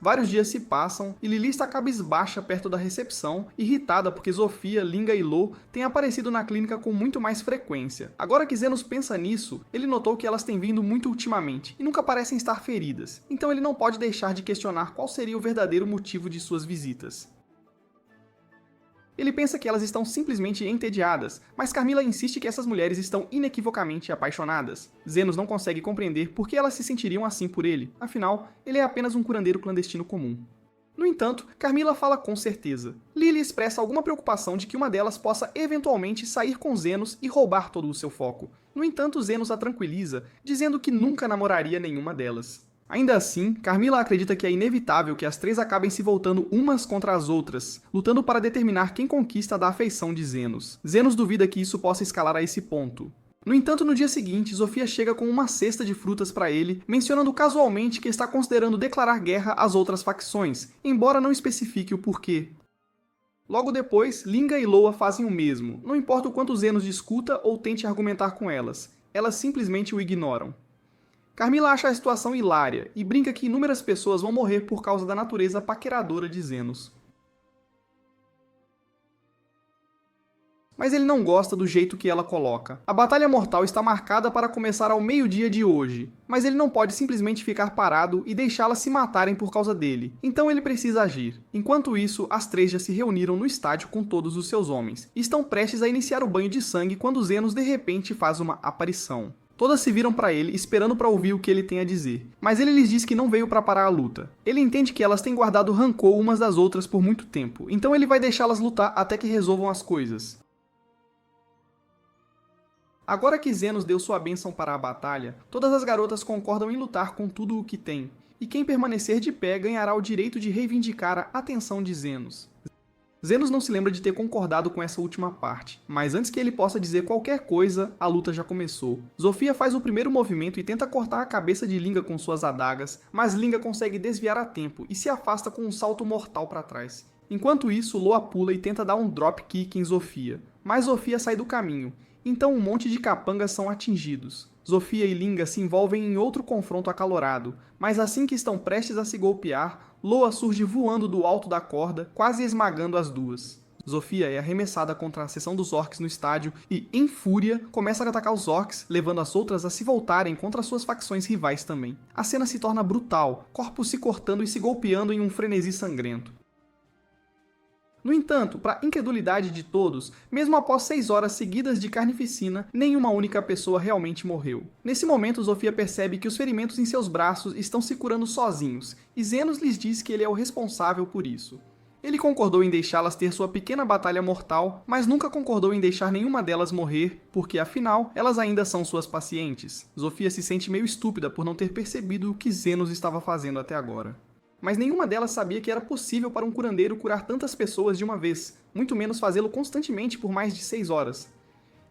Vários dias se passam e Lili está cabisbaixa perto da recepção, irritada porque Zofia, Linga e Lo têm aparecido na clínica com muito mais frequência. Agora que Zenos pensa nisso, ele notou que elas têm vindo muito ultimamente e nunca parecem estar feridas, então ele não pode deixar de questionar qual seria o verdadeiro motivo de suas visitas. Ele pensa que elas estão simplesmente entediadas, mas Carmilla insiste que essas mulheres estão inequivocamente apaixonadas. Zenos não consegue compreender por que elas se sentiriam assim por ele, afinal, ele é apenas um curandeiro clandestino comum. No entanto, Carmilla fala com certeza. Lily expressa alguma preocupação de que uma delas possa eventualmente sair com Zenos e roubar todo o seu foco. No entanto, Zenos a tranquiliza, dizendo que nunca namoraria nenhuma delas. Ainda assim, Carmilla acredita que é inevitável que as três acabem se voltando umas contra as outras, lutando para determinar quem conquista da afeição de Zenos. Zenos duvida que isso possa escalar a esse ponto. No entanto, no dia seguinte, Zofia chega com uma cesta de frutas para ele, mencionando casualmente que está considerando declarar guerra às outras facções, embora não especifique o porquê. Logo depois, Linga e Loa fazem o mesmo, não importa o quanto Zenos discuta ou tente argumentar com elas simplesmente o ignoram. Carmilla acha a situação hilária e brinca que inúmeras pessoas vão morrer por causa da natureza paqueradora de Zenos. Mas ele não gosta do jeito que ela coloca. A Batalha Mortal está marcada para começar ao meio-dia de hoje, mas ele não pode simplesmente ficar parado e deixá-las se matarem por causa dele, então ele precisa agir. Enquanto isso, as três já se reuniram no estádio com todos os seus homens, e estão prestes a iniciar o banho de sangue quando Zenos de repente faz uma aparição. Todas se viram para ele, esperando para ouvir o que ele tem a dizer. Mas ele lhes diz que não veio para parar a luta. Ele entende que elas têm guardado rancor umas das outras por muito tempo, então ele vai deixá-las lutar até que resolvam as coisas. Agora que Zenos deu sua bênção para a batalha, todas as garotas concordam em lutar com tudo o que tem, e quem permanecer de pé ganhará o direito de reivindicar a atenção de Zenos. Zenos não se lembra de ter concordado com essa última parte, mas antes que ele possa dizer qualquer coisa, a luta já começou. Zofia faz o primeiro movimento e tenta cortar a cabeça de Linga com suas adagas, mas Linga consegue desviar a tempo e se afasta com um salto mortal para trás. Enquanto isso, Loa pula e tenta dar um drop kick em Zofia, mas Zofia sai do caminho, então um monte de capangas são atingidos. Zofia e Linga se envolvem em outro confronto acalorado, mas assim que estão prestes a se golpear, Loa surge voando do alto da corda, quase esmagando as duas. Zofia é arremessada contra a seção dos orcs no estádio e, em fúria, começa a atacar os orcs, levando as outras a se voltarem contra suas facções rivais também. A cena se torna brutal, corpos se cortando e se golpeando em um frenesi sangrento. No entanto, para a incredulidade de todos, mesmo após 6 horas seguidas de carnificina, nenhuma única pessoa realmente morreu. Nesse momento, Zofia percebe que os ferimentos em seus braços estão se curando sozinhos, e Zenos lhes diz que ele é o responsável por isso. Ele concordou em deixá-las ter sua pequena batalha mortal, mas nunca concordou em deixar nenhuma delas morrer, porque afinal, elas ainda são suas pacientes. Zofia se sente meio estúpida por não ter percebido o que Zenos estava fazendo até agora. Mas nenhuma delas sabia que era possível para um curandeiro curar tantas pessoas de uma vez, muito menos fazê-lo constantemente por mais de 6 horas.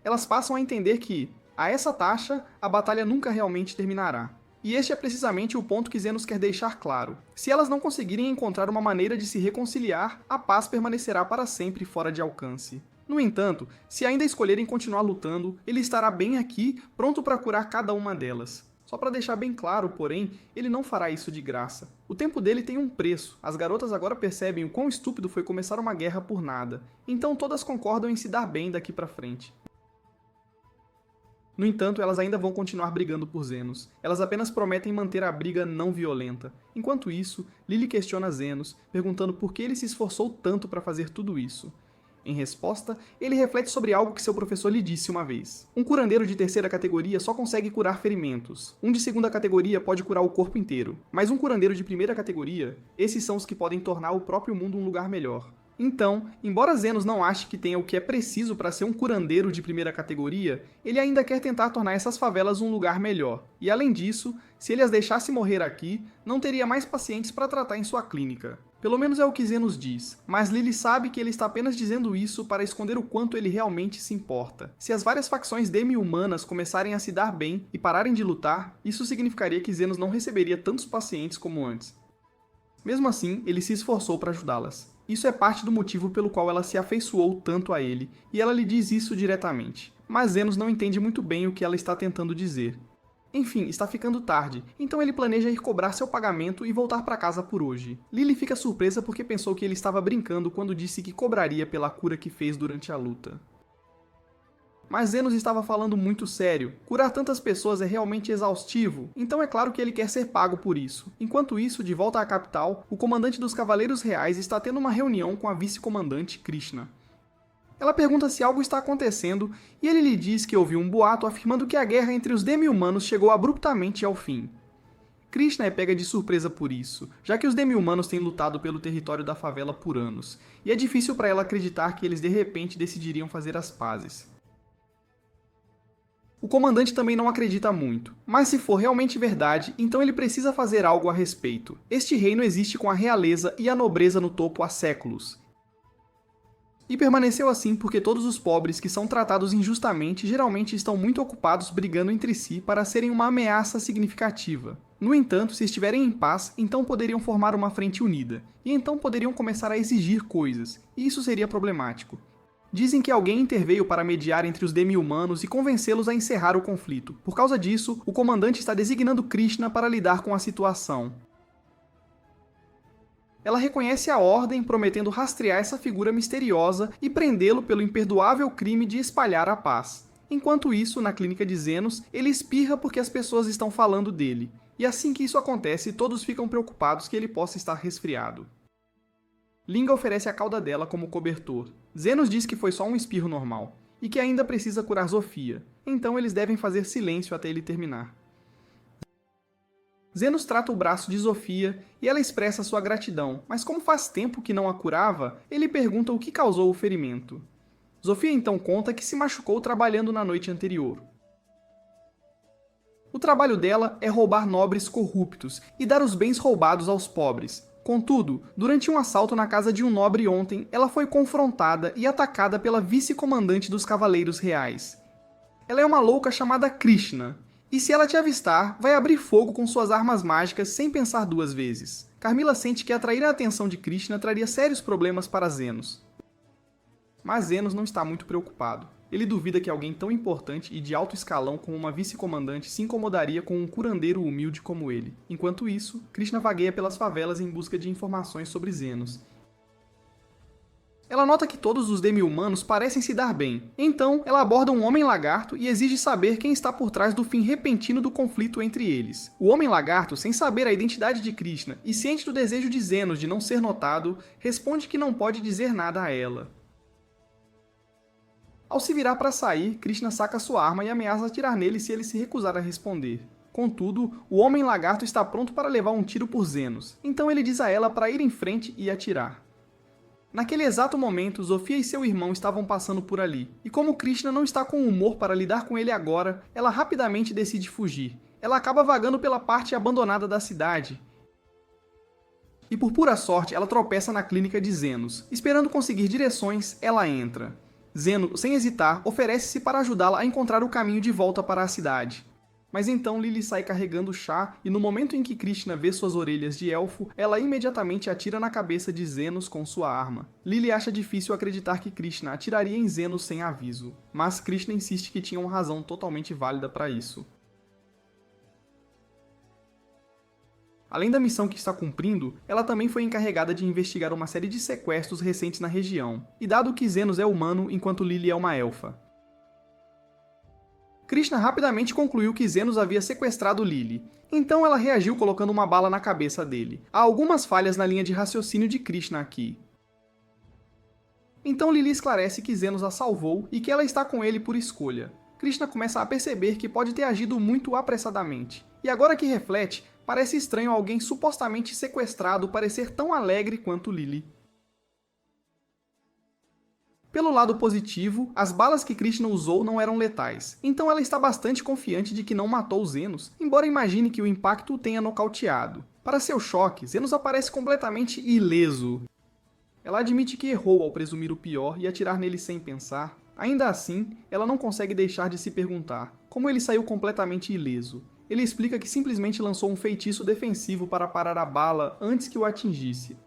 Elas passam a entender que, a essa taxa, a batalha nunca realmente terminará. E este é precisamente o ponto que Zenos quer deixar claro. Se elas não conseguirem encontrar uma maneira de se reconciliar, a paz permanecerá para sempre fora de alcance. No entanto, se ainda escolherem continuar lutando, ele estará bem aqui, pronto para curar cada uma delas. Só para deixar bem claro, porém, ele não fará isso de graça. O tempo dele tem um preço. As garotas agora percebem o quão estúpido foi começar uma guerra por nada. Então todas concordam em se dar bem daqui para frente. No entanto, elas ainda vão continuar brigando por Zenos. Elas apenas prometem manter a briga não violenta. Enquanto isso, Lily questiona Zenos, perguntando por que ele se esforçou tanto para fazer tudo isso. Em resposta, ele reflete sobre algo que seu professor lhe disse uma vez. Um curandeiro de terceira categoria só consegue curar ferimentos. Um de segunda categoria pode curar o corpo inteiro. Mas um curandeiro de primeira categoria, esses são os que podem tornar o próprio mundo um lugar melhor. Então, embora Zenos não ache que tenha o que é preciso para ser um curandeiro de primeira categoria, ele ainda quer tentar tornar essas favelas um lugar melhor. E além disso, se ele as deixasse morrer aqui, não teria mais pacientes para tratar em sua clínica. Pelo menos é o que Zenos diz, mas Lily sabe que ele está apenas dizendo isso para esconder o quanto ele realmente se importa. Se as várias facções demi-humanas começarem a se dar bem e pararem de lutar, isso significaria que Zenos não receberia tantos pacientes como antes. Mesmo assim, ele se esforçou para ajudá-las. Isso é parte do motivo pelo qual ela se afeiçoou tanto a ele, e ela lhe diz isso diretamente. Mas Zenos não entende muito bem o que ela está tentando dizer. Enfim, está ficando tarde, então ele planeja ir cobrar seu pagamento e voltar para casa por hoje. Lily fica surpresa porque pensou que ele estava brincando quando disse que cobraria pela cura que fez durante a luta. Mas Zenos estava falando muito sério. Curar tantas pessoas é realmente exaustivo, então é claro que ele quer ser pago por isso. Enquanto isso, de volta à capital, o comandante dos Cavaleiros Reais está tendo uma reunião com a vice-comandante Krishna. Ela pergunta se algo está acontecendo, e ele lhe diz que ouviu um boato afirmando que a guerra entre os demi-humanos chegou abruptamente ao fim. Krishna é pega de surpresa por isso, já que os demi-humanos têm lutado pelo território da favela por anos, e é difícil para ela acreditar que eles de repente decidiriam fazer as pazes. O comandante também não acredita muito, mas se for realmente verdade, então ele precisa fazer algo a respeito. Este reino existe com a realeza e a nobreza no topo há séculos. E permaneceu assim porque todos os pobres que são tratados injustamente geralmente estão muito ocupados brigando entre si para serem uma ameaça significativa. No entanto, se estiverem em paz, então poderiam formar uma frente unida, e então poderiam começar a exigir coisas, e isso seria problemático. Dizem que alguém interveio para mediar entre os demi-humanos e convencê-los a encerrar o conflito. Por causa disso, o comandante está designando Krishna para lidar com a situação. Ela reconhece a ordem, prometendo rastrear essa figura misteriosa e prendê-lo pelo imperdoável crime de espalhar a paz. Enquanto isso, na clínica de Zenos, ele espirra porque as pessoas estão falando dele. E assim que isso acontece, todos ficam preocupados que ele possa estar resfriado. Linga oferece a cauda dela como cobertor. Zenos diz que foi só um espirro normal, e que ainda precisa curar Zofia, então eles devem fazer silêncio até ele terminar. Zenos trata o braço de Zofia e ela expressa sua gratidão, mas como faz tempo que não a curava, ele pergunta o que causou o ferimento. Zofia então conta que se machucou trabalhando na noite anterior. O trabalho dela é roubar nobres corruptos e dar os bens roubados aos pobres. Contudo, durante um assalto na casa de um nobre ontem, ela foi confrontada e atacada pela vice-comandante dos Cavaleiros Reais. Ela é uma louca chamada Krishna, e se ela te avistar, vai abrir fogo com suas armas mágicas sem pensar duas vezes. Carmilla sente que atrair a atenção de Krishna traria sérios problemas para Zenos. Mas Zenos não está muito preocupado. Ele duvida que alguém tão importante e de alto escalão como uma vice-comandante se incomodaria com um curandeiro humilde como ele. Enquanto isso, Krishna vagueia pelas favelas em busca de informações sobre Zenos. Ela nota que todos os demi-humanos parecem se dar bem. Então, ela aborda um homem-lagarto e exige saber quem está por trás do fim repentino do conflito entre eles. O homem-lagarto, sem saber a identidade de Krishna e ciente do desejo de Zenos de não ser notado, responde que não pode dizer nada a ela. Ao se virar para sair, Krishna saca sua arma e ameaça atirar nele se ele se recusar a responder. Contudo, o Homem-Lagarto está pronto para levar um tiro por Zenos, então ele diz a ela para ir em frente e atirar. Naquele exato momento, Zofia e seu irmão estavam passando por ali, e como Krishna não está com humor para lidar com ele agora, ela rapidamente decide fugir. Ela acaba vagando pela parte abandonada da cidade, E por pura sorte, ela tropeça na clínica de Zenos. Esperando conseguir direções, ela entra. Zeno, sem hesitar, oferece-se para ajudá-la a encontrar o caminho de volta para a cidade. Mas então Lily sai carregando o chá e no momento em que Krishna vê suas orelhas de elfo, ela imediatamente atira na cabeça de Zenos com sua arma. Lily acha difícil acreditar que Krishna atiraria em Zenos sem aviso, mas Krishna insiste que tinha uma razão totalmente válida para isso. Além da missão que está cumprindo, ela também foi encarregada de investigar uma série de sequestros recentes na região, e dado que Zenos é humano enquanto Lily é uma elfa. Krishna rapidamente concluiu que Zenos havia sequestrado Lily, então ela reagiu colocando uma bala na cabeça dele. Há algumas falhas na linha de raciocínio de Krishna aqui. Então Lily esclarece que Zenos a salvou e que ela está com ele por escolha. Krishna começa a perceber que pode ter agido muito apressadamente, e agora que reflete, parece estranho alguém supostamente sequestrado parecer tão alegre quanto Lily. Pelo lado positivo, as balas que Krishna usou não eram letais, então ela está bastante confiante de que não matou Zenos, embora imagine que o impacto o tenha nocauteado. Para seu choque, Zenos aparece completamente ileso. Ela admite que errou ao presumir o pior e atirar nele sem pensar. Ainda assim, ela não consegue deixar de se perguntar como ele saiu completamente ileso. Ele explica que simplesmente lançou um feitiço defensivo para parar a bala antes que o atingisse.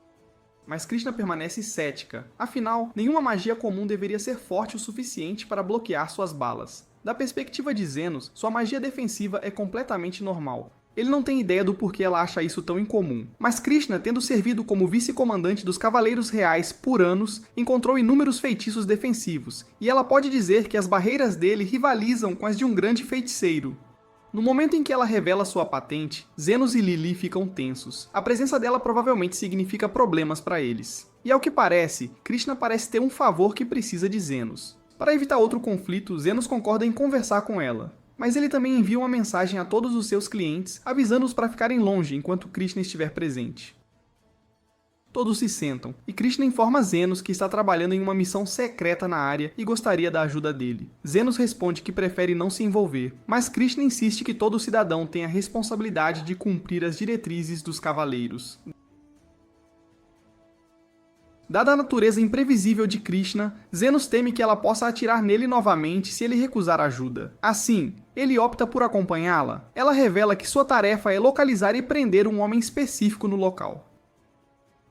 Mas Krishna permanece cética, afinal, nenhuma magia comum deveria ser forte o suficiente para bloquear suas balas. Da perspectiva de Zenos, sua magia defensiva é completamente normal. Ele não tem ideia do porquê ela acha isso tão incomum. Mas Krishna, tendo servido como vice-comandante dos Cavaleiros Reais por anos, encontrou inúmeros feitiços defensivos, e ela pode dizer que as barreiras dele rivalizam com as de um grande feiticeiro. No momento em que ela revela sua patente, Zenos e Lily ficam tensos. A presença dela provavelmente significa problemas para eles. E ao que parece, Krishna parece ter um favor que precisa de Zenos. Para evitar outro conflito, Zenos concorda em conversar com ela. Mas ele também envia uma mensagem a todos os seus clientes, avisando-os para ficarem longe enquanto Krishna estiver presente. Todos se sentam, e Krishna informa Zenos que está trabalhando em uma missão secreta na área e gostaria da ajuda dele. Zenos responde que prefere não se envolver, mas Krishna insiste que todo cidadão tem a responsabilidade de cumprir as diretrizes dos cavaleiros. Dada a natureza imprevisível de Krishna, Zenos teme que ela possa atirar nele novamente se ele recusar ajuda. Assim, ele opta por acompanhá-la. Ela revela que sua tarefa é localizar e prender um homem específico no local.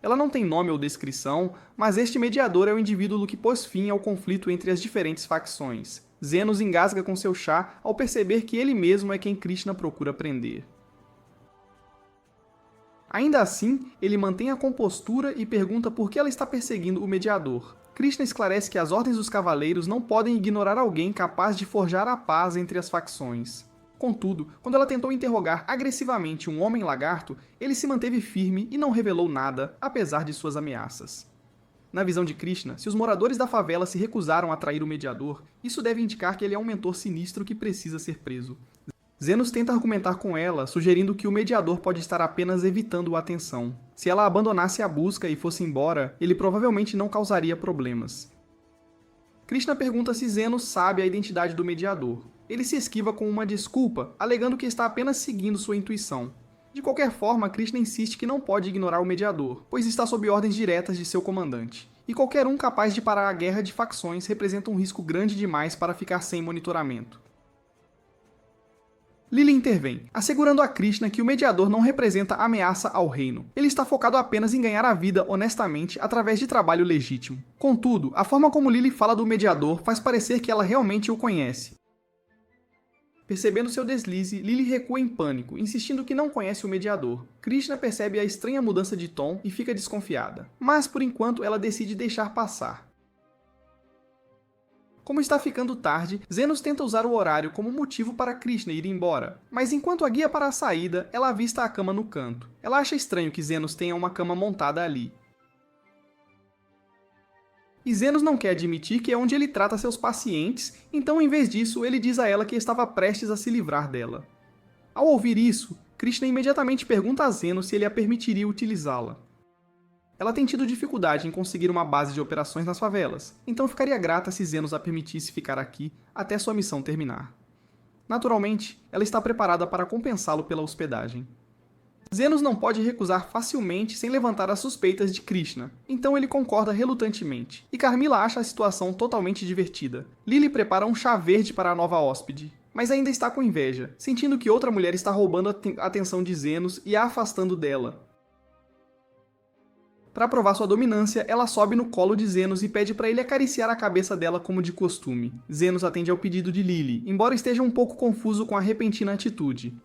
Ela não tem nome ou descrição, mas este mediador é o indivíduo que pôs fim ao conflito entre as diferentes facções. Zenos engasga com seu chá ao perceber que ele mesmo é quem Krishna procura prender. Ainda assim, ele mantém a compostura e pergunta por que ela está perseguindo o mediador. Krishna esclarece que as ordens dos cavaleiros não podem ignorar alguém capaz de forjar a paz entre as facções. Contudo, quando ela tentou interrogar agressivamente um homem-lagarto, ele se manteve firme e não revelou nada, apesar de suas ameaças. Na visão de Krishna, se os moradores da favela se recusaram a trair o mediador, isso deve indicar que ele é um mentor sinistro que precisa ser preso. Zenos tenta argumentar com ela, sugerindo que o mediador pode estar apenas evitando a atenção. Se ela abandonasse a busca e fosse embora, ele provavelmente não causaria problemas. Krishna pergunta se Zenos sabe a identidade do mediador. Ele se esquiva com uma desculpa, alegando que está apenas seguindo sua intuição. De qualquer forma, Krishna insiste que não pode ignorar o mediador, pois está sob ordens diretas de seu comandante. E qualquer um capaz de parar a guerra de facções representa um risco grande demais para ficar sem monitoramento. Lily intervém, assegurando a Krishna que o mediador não representa ameaça ao reino. Ele está focado apenas em ganhar a vida honestamente através de trabalho legítimo. Contudo, a forma como Lily fala do mediador faz parecer que ela realmente o conhece. Percebendo seu deslize, Lily recua em pânico, insistindo que não conhece o mediador. Krishna percebe a estranha mudança de tom e fica desconfiada. Mas, por enquanto, ela decide deixar passar. Como está ficando tarde, Zenos tenta usar o horário como motivo para Krishna ir embora. Mas enquanto a guia para a saída, ela avista a cama no canto. Ela acha estranho que Zenos tenha uma cama montada ali. E Zenos não quer admitir que é onde ele trata seus pacientes, então em vez disso ele diz a ela que estava prestes a se livrar dela. Ao ouvir isso, Krishna imediatamente pergunta a Zenos se ele a permitiria utilizá-la. Ela tem tido dificuldade em conseguir uma base de operações nas favelas, então ficaria grata se Zenos a permitisse ficar aqui até sua missão terminar. Naturalmente, ela está preparada para compensá-lo pela hospedagem. Zenos não pode recusar facilmente sem levantar as suspeitas de Krishna, então ele concorda relutantemente, e Carmila acha a situação totalmente divertida. Lily prepara um chá verde para a nova hóspede, mas ainda está com inveja, sentindo que outra mulher está roubando a atenção de Zenos e a afastando dela. Para provar sua dominância, ela sobe no colo de Zenos e pede para ele acariciar a cabeça dela como de costume. Zenos atende ao pedido de Lily, embora esteja um pouco confuso com a repentina atitude.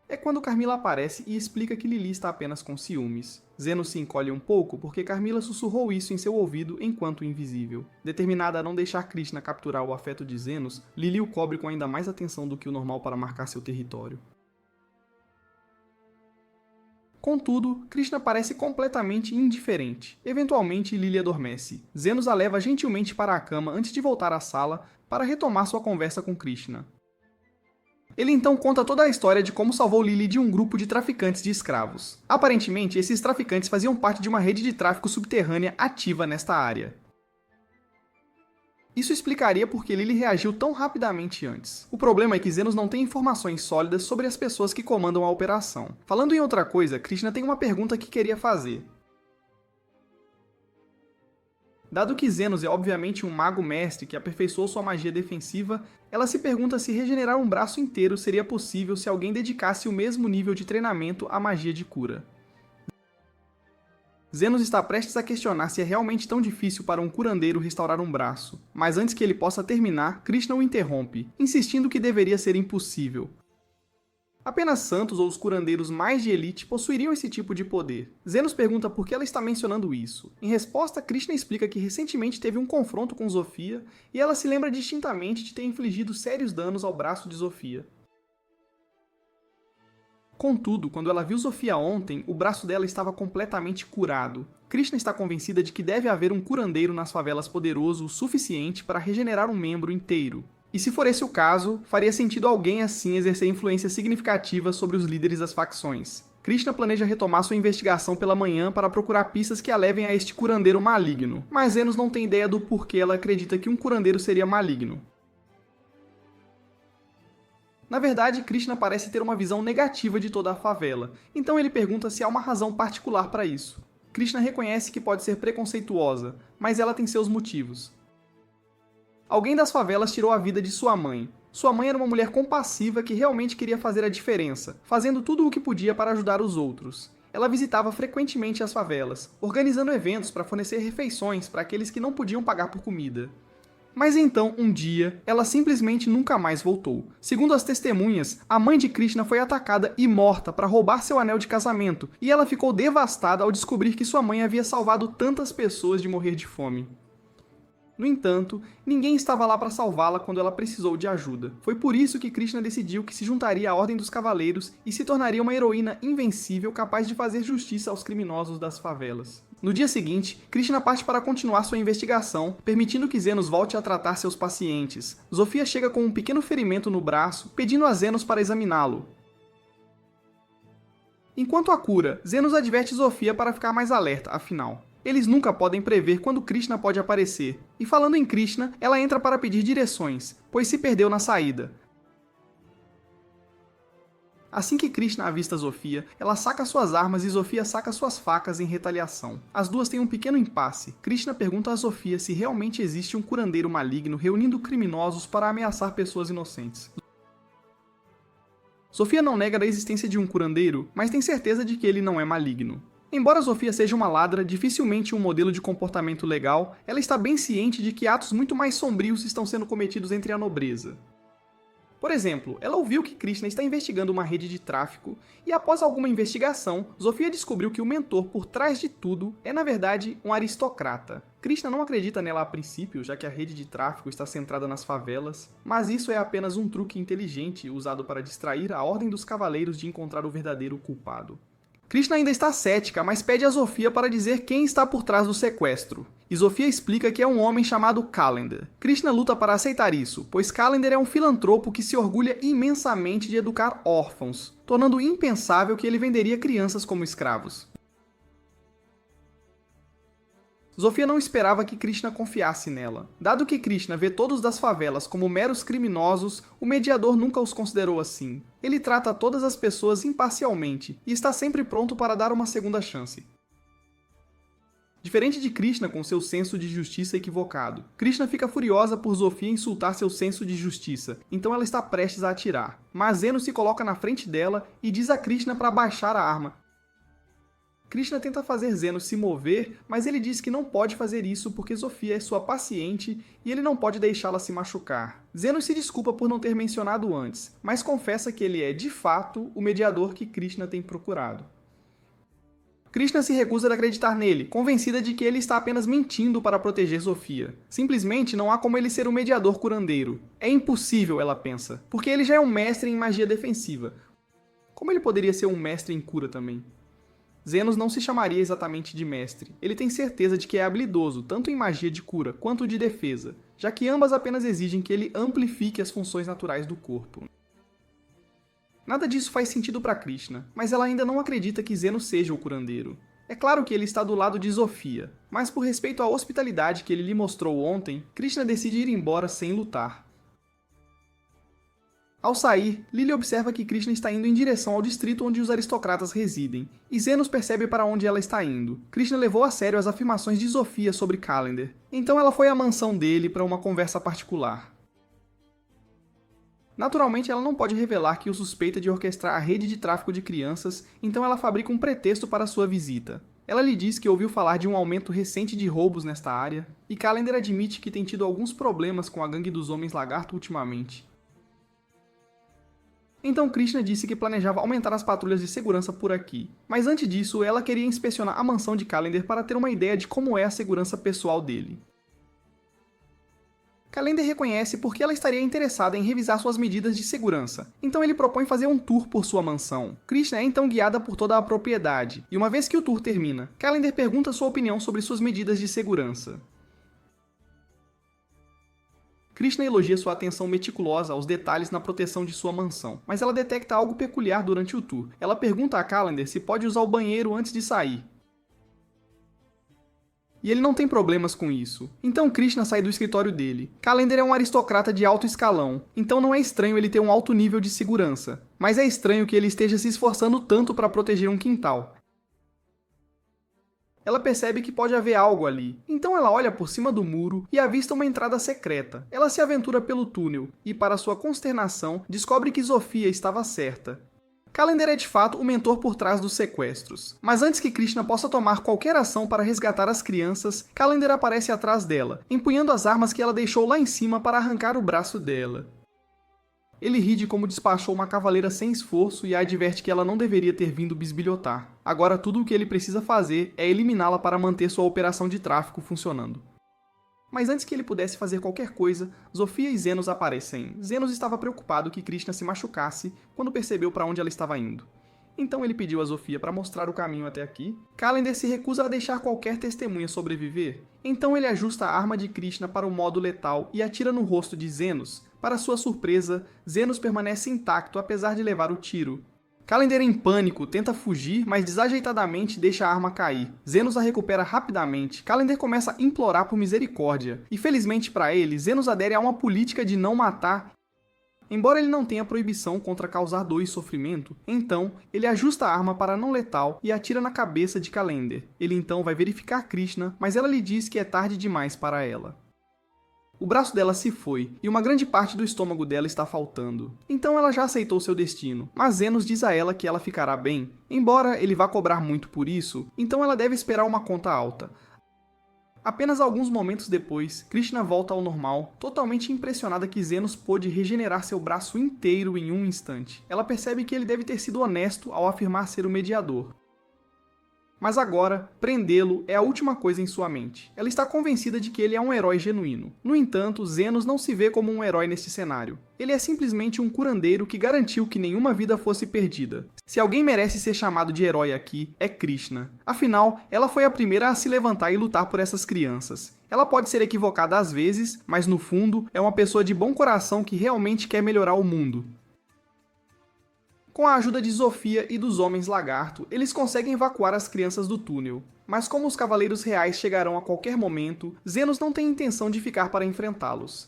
É quando Carmila aparece e explica que Lily está apenas com ciúmes. Zenos se encolhe um pouco porque Carmila sussurrou isso em seu ouvido enquanto invisível. Determinada a não deixar Krishna capturar o afeto de Zenos, Lily o cobre com ainda mais atenção do que o normal para marcar seu território. Contudo, Krishna parece completamente indiferente. Eventualmente, Lily adormece. Zenos a leva gentilmente para a cama antes de voltar à sala para retomar sua conversa com Krishna. Ele então conta toda a história de como salvou Lily de um grupo de traficantes de escravos. Aparentemente, esses traficantes faziam parte de uma rede de tráfico subterrânea ativa nesta área. Isso explicaria por que Lily reagiu tão rapidamente antes. O problema é que Zenos não tem informações sólidas sobre as pessoas que comandam a operação. Falando em outra coisa, Krishna tem uma pergunta que queria fazer. Dado que Zenos é obviamente um mago mestre que aperfeiçoou sua magia defensiva, ela se pergunta se regenerar um braço inteiro seria possível se alguém dedicasse o mesmo nível de treinamento à magia de cura. Zenos está prestes a questionar se é realmente tão difícil para um curandeiro restaurar um braço, mas antes que ele possa terminar, Krishna o interrompe, insistindo que deveria ser impossível. Apenas santos ou os curandeiros mais de elite possuiriam esse tipo de poder. Zenos pergunta por que ela está mencionando isso. Em resposta, Krishna explica que recentemente teve um confronto com Zofia e ela se lembra distintamente de ter infligido sérios danos ao braço de Zofia. Contudo, quando ela viu Zofia ontem, o braço dela estava completamente curado. Krishna está convencida de que deve haver um curandeiro nas favelas poderoso o suficiente para regenerar um membro inteiro. E se for esse o caso, faria sentido alguém assim exercer influência significativa sobre os líderes das facções. Krishna planeja retomar sua investigação pela manhã para procurar pistas que a levem a este curandeiro maligno, mas Zenos não tem ideia do porquê ela acredita que um curandeiro seria maligno. Na verdade, Krishna parece ter uma visão negativa de toda a favela, então ele pergunta se há uma razão particular para isso. Krishna reconhece que pode ser preconceituosa, mas ela tem seus motivos. Alguém das favelas tirou a vida de sua mãe. Sua mãe era uma mulher compassiva que realmente queria fazer a diferença, fazendo tudo o que podia para ajudar os outros. Ela visitava frequentemente as favelas, organizando eventos para fornecer refeições para aqueles que não podiam pagar por comida. Mas então, um dia, ela simplesmente nunca mais voltou. Segundo as testemunhas, a mãe de Krishna foi atacada e morta para roubar seu anel de casamento, e ela ficou devastada ao descobrir que sua mãe havia salvado tantas pessoas de morrer de fome. No entanto, ninguém estava lá para salvá-la quando ela precisou de ajuda. Foi por isso que Krishna decidiu que se juntaria à Ordem dos Cavaleiros e se tornaria uma heroína invencível capaz de fazer justiça aos criminosos das favelas. No dia seguinte, Krishna parte para continuar sua investigação, permitindo que Zenos volte a tratar seus pacientes. Zofia chega com um pequeno ferimento no braço, pedindo a Zenos para examiná-lo. Enquanto a cura, Zenos adverte Zofia para ficar mais alerta, afinal. Eles nunca podem prever quando Krishna pode aparecer. E falando em Krishna, ela entra para pedir direções, pois se perdeu na saída. Assim que Krishna avista Zofia, ela saca suas armas e Zofia saca suas facas em retaliação. As duas têm um pequeno impasse. Krishna pergunta a Zofia se realmente existe um curandeiro maligno reunindo criminosos para ameaçar pessoas inocentes. Zofia não nega a existência de um curandeiro, mas tem certeza de que ele não é maligno. Embora Zofia seja uma ladra, dificilmente um modelo de comportamento legal, ela está bem ciente de que atos muito mais sombrios estão sendo cometidos entre a nobreza. Por exemplo, ela ouviu que Krishna está investigando uma rede de tráfico, e após alguma investigação, Zofia descobriu que o mentor por trás de tudo é, na verdade, um aristocrata. Krishna não acredita nela a princípio, já que a rede de tráfico está centrada nas favelas, mas isso é apenas um truque inteligente usado para distrair a Ordem dos Cavaleiros de encontrar o verdadeiro culpado. Krishna ainda está cética, mas pede a Zofia para dizer quem está por trás do sequestro. E Zofia explica que é um homem chamado Calendar. Krishna luta para aceitar isso, pois Calendar é um filantropo que se orgulha imensamente de educar órfãos, tornando impensável que ele venderia crianças como escravos. Zofia não esperava que Krishna confiasse nela. Dado que Krishna vê todos das favelas como meros criminosos, o mediador nunca os considerou assim. Ele trata todas as pessoas imparcialmente e está sempre pronto para dar uma segunda chance. Diferente de Krishna com seu senso de justiça equivocado, Krishna fica furiosa por Zofia insultar seu senso de justiça, então ela está prestes a atirar. Mas Zeno se coloca na frente dela e diz a Krishna para baixar a arma. Krishna tenta fazer Zeno se mover, mas ele diz que não pode fazer isso porque Zofia é sua paciente e ele não pode deixá-la se machucar. Zeno se desculpa por não ter mencionado antes, mas confessa que ele é, de fato, o mediador que Krishna tem procurado. Krishna se recusa a acreditar nele, convencida de que ele está apenas mentindo para proteger Zofia. Simplesmente não há como ele ser um mediador curandeiro. É impossível, ela pensa, porque ele já é um mestre em magia defensiva. Como ele poderia ser um mestre em cura também? Zenos não se chamaria exatamente de mestre. Ele tem certeza de que é habilidoso, tanto em magia de cura quanto de defesa, já que ambas apenas exigem que ele amplifique as funções naturais do corpo. Nada disso faz sentido para Krishna, mas ela ainda não acredita que Zeno seja o curandeiro. É claro que ele está do lado de Zofia, mas por respeito à hospitalidade que ele lhe mostrou ontem, Krishna decide ir embora sem lutar. Ao sair, Lily observa que Krishna está indo em direção ao distrito onde os aristocratas residem, e Zenos percebe para onde ela está indo. Krishna levou a sério as afirmações de Zofia sobre Calendar, então ela foi à mansão dele para uma conversa particular. Naturalmente, ela não pode revelar que o suspeita de orquestrar a rede de tráfico de crianças, então ela fabrica um pretexto para sua visita. Ela lhe diz que ouviu falar de um aumento recente de roubos nesta área, e Calendar admite que tem tido alguns problemas com a gangue dos Homens Lagarto ultimamente. Então Krishna disse que planejava aumentar as patrulhas de segurança por aqui, mas antes disso ela queria inspecionar a mansão de Calendar para ter uma ideia de como é a segurança pessoal dele. Calendar reconhece porque ela estaria interessada em revisar suas medidas de segurança, então ele propõe fazer um tour por sua mansão. Krishna é então guiada por toda a propriedade, e uma vez que o tour termina, Calendar pergunta sua opinião sobre suas medidas de segurança. Krishna elogia sua atenção meticulosa aos detalhes na proteção de sua mansão, mas ela detecta algo peculiar durante o tour. Ela pergunta a Calendar se pode usar o banheiro antes de sair. E ele não tem problemas com isso. Então Krishna sai do escritório dele. Calendar é um aristocrata de alto escalão, então não é estranho ele ter um alto nível de segurança. Mas é estranho que ele esteja se esforçando tanto para proteger um quintal. Ela percebe que pode haver algo ali, então ela olha por cima do muro e avista uma entrada secreta. Ela se aventura pelo túnel e, para sua consternação, descobre que Zofia estava certa. Calendar é de fato o mentor por trás dos sequestros. Mas antes que Krishna possa tomar qualquer ação para resgatar as crianças, Calendar aparece atrás dela, empunhando as armas que ela deixou lá em cima para arrancar o braço dela. Ele ri de como despachou uma cavaleira sem esforço e a adverte que ela não deveria ter vindo bisbilhotar. Agora tudo o que ele precisa fazer é eliminá-la para manter sua operação de tráfico funcionando. Mas antes que ele pudesse fazer qualquer coisa, Zofia e Zenos aparecem. Zenos estava preocupado que Krishna se machucasse quando percebeu para onde ela estava indo. Então ele pediu a Zofia para mostrar o caminho até aqui. Calendar se recusa a deixar qualquer testemunha sobreviver. Então ele ajusta a arma de Krishna para o modo letal e atira no rosto de Zenos. Para sua surpresa, Zenos permanece intacto apesar de levar o tiro. Calendar em pânico tenta fugir, mas desajeitadamente deixa a arma cair. Zenos a recupera rapidamente. Calendar começa a implorar por misericórdia. E felizmente para ele, Zenos adere a uma política de não matar. Embora ele não tenha proibição contra causar dor e sofrimento, então ele ajusta a arma para não letal e atira na cabeça de Calendar. Ele então vai verificar Krishna, mas ela lhe diz que é tarde demais para ela. O braço dela se foi, e uma grande parte do estômago dela está faltando. Então ela já aceitou seu destino, mas Zenos diz a ela que ela ficará bem. Embora ele vá cobrar muito por isso, então ela deve esperar uma conta alta. Apenas alguns momentos depois, Krishna volta ao normal, totalmente impressionada que Zenos pôde regenerar seu braço inteiro em um instante. Ela percebe que ele deve ter sido honesto ao afirmar ser o mediador. Mas agora, prendê-lo é a última coisa em sua mente. Ela está convencida de que ele é um herói genuíno. No entanto, Zenos não se vê como um herói neste cenário. Ele é simplesmente um curandeiro que garantiu que nenhuma vida fosse perdida. Se alguém merece ser chamado de herói aqui, é Krishna. Afinal, ela foi a primeira a se levantar e lutar por essas crianças. Ela pode ser equivocada às vezes, mas no fundo, é uma pessoa de bom coração que realmente quer melhorar o mundo. Com a ajuda de Zofia e dos Homens Lagarto, eles conseguem evacuar as crianças do túnel. Mas como os Cavaleiros Reais chegarão a qualquer momento, Zenos não tem intenção de ficar para enfrentá-los.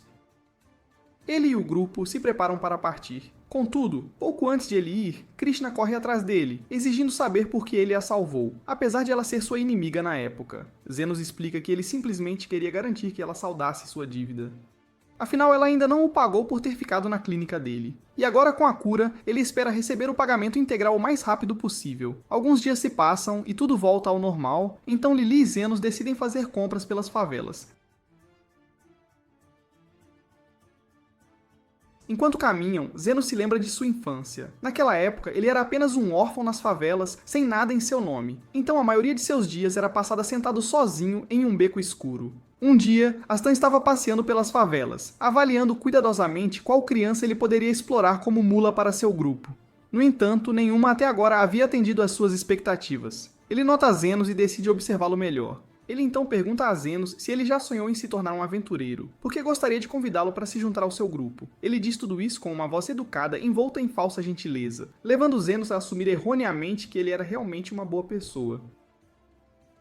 Ele e o grupo se preparam para partir. Contudo, pouco antes de ele ir, Krishna corre atrás dele, exigindo saber por que ele a salvou, apesar de ela ser sua inimiga na época. Zenos explica que ele simplesmente queria garantir que ela saldasse sua dívida. Afinal, ela ainda não o pagou por ter ficado na clínica dele. E agora, com a cura, ele espera receber o pagamento integral o mais rápido possível. Alguns dias se passam e tudo volta ao normal, então Lili e Zenos decidem fazer compras pelas favelas. Enquanto caminham, Zenos se lembra de sua infância. Naquela época, ele era apenas um órfão nas favelas, sem nada em seu nome. Então a maioria de seus dias era passada sentado sozinho em um beco escuro. Um dia, Astan estava passeando pelas favelas, avaliando cuidadosamente qual criança ele poderia explorar como mula para seu grupo. No entanto, nenhuma até agora havia atendido às suas expectativas. Ele nota Zenos e decide observá-lo melhor. Ele então pergunta a Zenos se ele já sonhou em se tornar um aventureiro, porque gostaria de convidá-lo para se juntar ao seu grupo. Ele diz tudo isso com uma voz educada envolta em falsa gentileza, levando Zenos a assumir erroneamente que ele era realmente uma boa pessoa.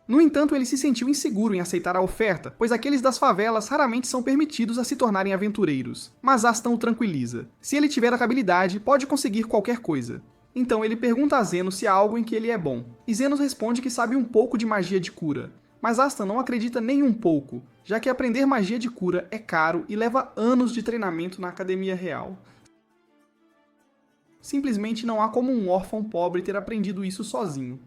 No entanto, ele se sentiu inseguro em aceitar a oferta, pois aqueles das favelas raramente são permitidos a se tornarem aventureiros. Mas Astan o tranquiliza. Se ele tiver a habilidade, pode conseguir qualquer coisa. Então ele pergunta a Zenos se há algo em que ele é bom, e Zenos responde que sabe um pouco de magia de cura. Mas Astan não acredita nem um pouco, já que aprender magia de cura é caro e leva anos de treinamento na Academia Real. Simplesmente não há como um órfão pobre ter aprendido isso sozinho.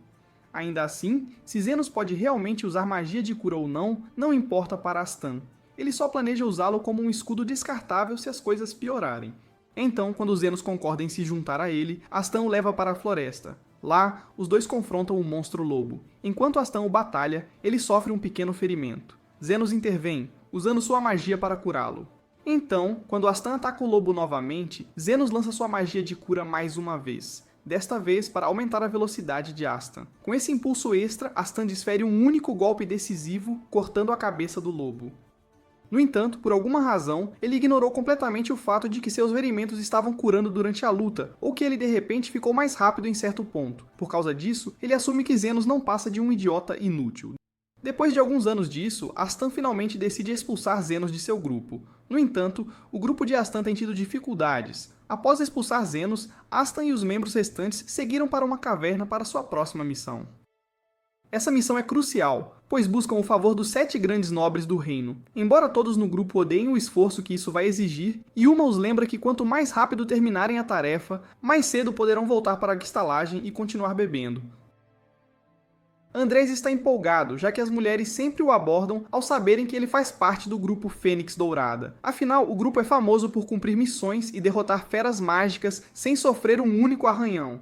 Ainda assim, se Zenos pode realmente usar magia de cura ou não, não importa para Astan. Ele só planeja usá-lo como um escudo descartável se as coisas piorarem. Então, quando Zenos concorda em se juntar a ele, Astan o leva para a floresta. Lá, os dois confrontam o monstro lobo. Enquanto Astan o batalha, ele sofre um pequeno ferimento. Zenos intervém, usando sua magia para curá-lo. Então, quando Astan ataca o lobo novamente, Zenos lança sua magia de cura mais uma vez. Desta vez para aumentar a velocidade de Astan. Com esse impulso extra, Astan desfere um único golpe decisivo, cortando a cabeça do lobo. No entanto, por alguma razão, ele ignorou completamente o fato de que seus ferimentos estavam curando durante a luta, ou que ele de repente ficou mais rápido em certo ponto. Por causa disso, ele assume que Zenos não passa de um idiota inútil. Depois de alguns anos disso, Astan finalmente decide expulsar Zenos de seu grupo. No entanto, o grupo de Astan tem tido dificuldades. Após expulsar Zenos, Astan e os membros restantes seguiram para uma caverna para sua próxima missão. Essa missão é crucial, pois buscam o favor dos 7 grandes nobres do reino. Embora todos no grupo odeiem o esforço que isso vai exigir, Yuma os lembra que quanto mais rápido terminarem a tarefa, mais cedo poderão voltar para a estalagem e continuar bebendo. Andrés está empolgado, já que as mulheres sempre o abordam ao saberem que ele faz parte do grupo Fênix Dourada. Afinal, o grupo é famoso por cumprir missões e derrotar feras mágicas sem sofrer um único arranhão.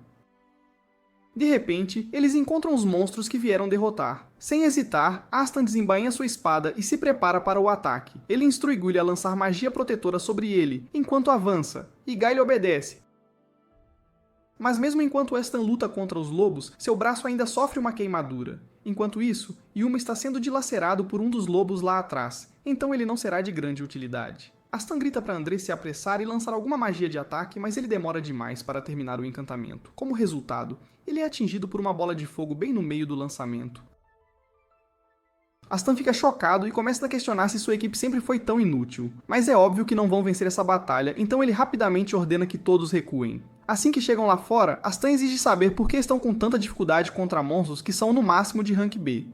De repente, eles encontram os monstros que vieram derrotar. Sem hesitar, Astan desembainha sua espada e se prepara para o ataque. Ele instrui Guile a lançar magia protetora sobre ele, enquanto avança, e Guile obedece. Mas mesmo enquanto Astan luta contra os lobos, seu braço ainda sofre uma queimadura. Enquanto isso, Yuma está sendo dilacerado por um dos lobos lá atrás, então ele não será de grande utilidade. Astan grita para Andrés se apressar e lançar alguma magia de ataque, mas ele demora demais para terminar o encantamento. Como resultado, ele é atingido por uma bola de fogo bem no meio do lançamento. Astan fica chocado e começa a questionar se sua equipe sempre foi tão inútil. Mas é óbvio que não vão vencer essa batalha, então ele rapidamente ordena que todos recuem. Assim que chegam lá fora, Astan exige saber por que estão com tanta dificuldade contra monstros que são no máximo de rank B.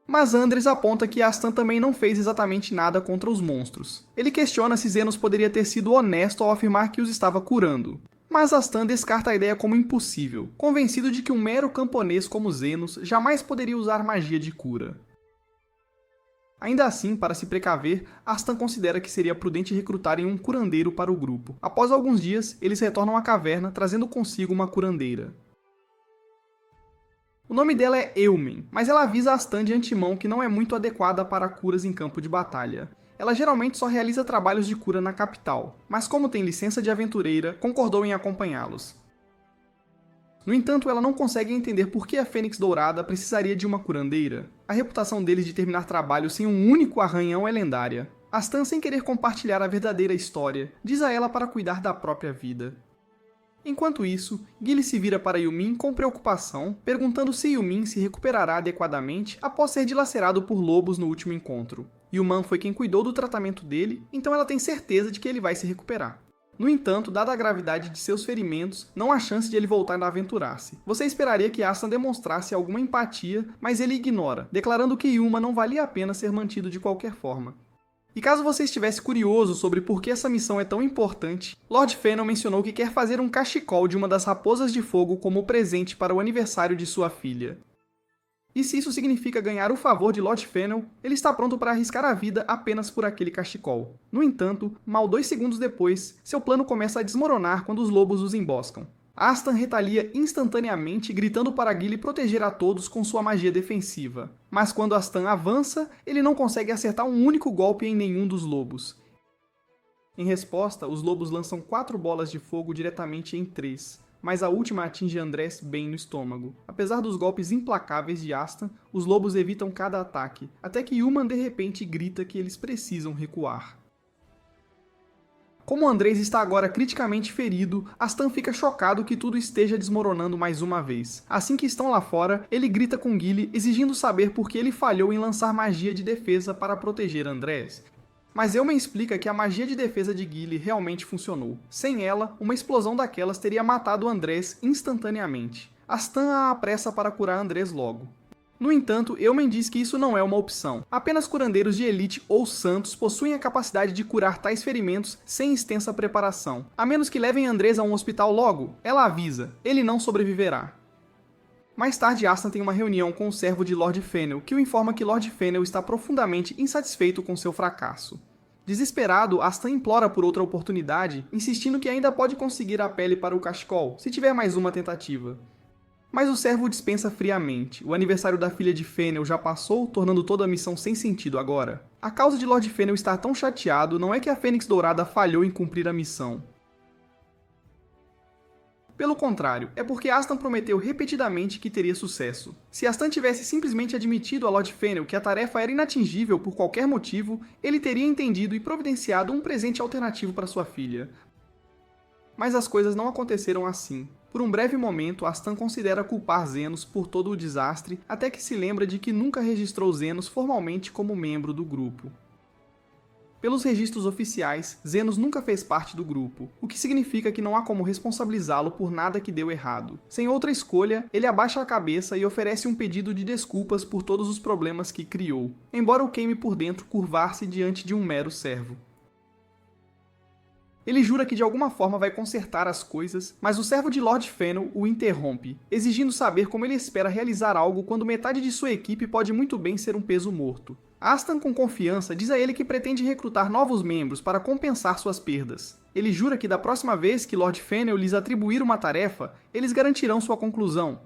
Mas Andrés aponta que Astan também não fez exatamente nada contra os monstros. Ele questiona se Zenos poderia ter sido honesto ao afirmar que os estava curando. Mas Astan descarta a ideia como impossível, convencido de que um mero camponês como Zenos jamais poderia usar magia de cura. Ainda assim, para se precaver, Astan considera que seria prudente recrutarem um curandeiro para o grupo. Após alguns dias, eles retornam à caverna trazendo consigo uma curandeira. O nome dela é Eumen, mas ela avisa Astan de antemão que não é muito adequada para curas em campo de batalha. Ela geralmente só realiza trabalhos de cura na capital, mas como tem licença de aventureira, concordou em acompanhá-los. No entanto, ela não consegue entender por que a Fênix Dourada precisaria de uma curandeira. A reputação deles de terminar trabalhos sem um único arranhão é lendária. Astan, sem querer compartilhar a verdadeira história, diz a ela para cuidar da própria vida. Enquanto isso, Guile se vira para Yumin com preocupação, perguntando se Yumin se recuperará adequadamente após ser dilacerado por lobos no último encontro. Yuman foi quem cuidou do tratamento dele, então ela tem certeza de que ele vai se recuperar. No entanto, dada a gravidade de seus ferimentos, não há chance de ele voltar a aventurar-se. Você esperaria que Astan demonstrasse alguma empatia, mas ele ignora, declarando que Yuma não valia a pena ser mantido de qualquer forma. E caso você estivesse curioso sobre por que essa missão é tão importante, Lord Fennel mencionou que quer fazer um cachecol de uma das raposas de fogo como presente para o aniversário de sua filha. E se isso significa ganhar o favor de Lord Fennel, ele está pronto para arriscar a vida apenas por aquele cachecol. No entanto, mal 2 segundos depois, seu plano começa a desmoronar quando os lobos os emboscam. Astan retalia instantaneamente, gritando para Guile proteger a todos com sua magia defensiva. Mas quando Astan avança, ele não consegue acertar um único golpe em nenhum dos lobos. Em resposta, os lobos lançam 4 bolas de fogo diretamente em 3, mas a última atinge Andrés bem no estômago. Apesar dos golpes implacáveis de Astan, os lobos evitam cada ataque, até que Yuman de repente grita que eles precisam recuar. Como Andrés está agora criticamente ferido, Astan fica chocado que tudo esteja desmoronando mais uma vez. Assim que estão lá fora, ele grita com Guile, exigindo saber por que ele falhou em lançar magia de defesa para proteger Andrés. Mas Eumen explica que a magia de defesa de Guile realmente funcionou. Sem ela, uma explosão daquelas teria matado Andrés instantaneamente. Astan a apressa para curar Andrés logo. No entanto, Eumen diz que isso não é uma opção. Apenas curandeiros de elite ou santos possuem a capacidade de curar tais ferimentos sem extensa preparação. A menos que levem Andrés a um hospital logo, ela avisa, ele não sobreviverá. Mais tarde, Astan tem uma reunião com o servo de Lord Fennel, que o informa que Lord Fennel está profundamente insatisfeito com seu fracasso. Desesperado, Astan implora por outra oportunidade, insistindo que ainda pode conseguir a pele para o cachecol, se tiver mais uma tentativa. Mas o servo dispensa friamente. O aniversário da filha de Fennel já passou, tornando toda a missão sem sentido agora. A causa de Lord Fennel estar tão chateado não é que a Fênix Dourada falhou em cumprir a missão. Pelo contrário, é porque Astan prometeu repetidamente que teria sucesso. Se Astan tivesse simplesmente admitido a Lord Fennel que a tarefa era inatingível por qualquer motivo, ele teria entendido e providenciado um presente alternativo para sua filha. Mas as coisas não aconteceram assim. Por um breve momento, Astan considera culpar Zenos por todo o desastre, até que se lembra de que nunca registrou Zenos formalmente como membro do grupo. Pelos registros oficiais, Zenos nunca fez parte do grupo, o que significa que não há como responsabilizá-lo por nada que deu errado. Sem outra escolha, ele abaixa a cabeça e oferece um pedido de desculpas por todos os problemas que criou, embora o queime por dentro curvar-se diante de um mero servo. Ele jura que de alguma forma vai consertar as coisas, mas o servo de Lord Fennel o interrompe, exigindo saber como ele espera realizar algo quando metade de sua equipe pode muito bem ser um peso morto. Astan, com confiança, diz a ele que pretende recrutar novos membros para compensar suas perdas. Ele jura que da próxima vez que Lord Fennel lhes atribuir uma tarefa, eles garantirão sua conclusão.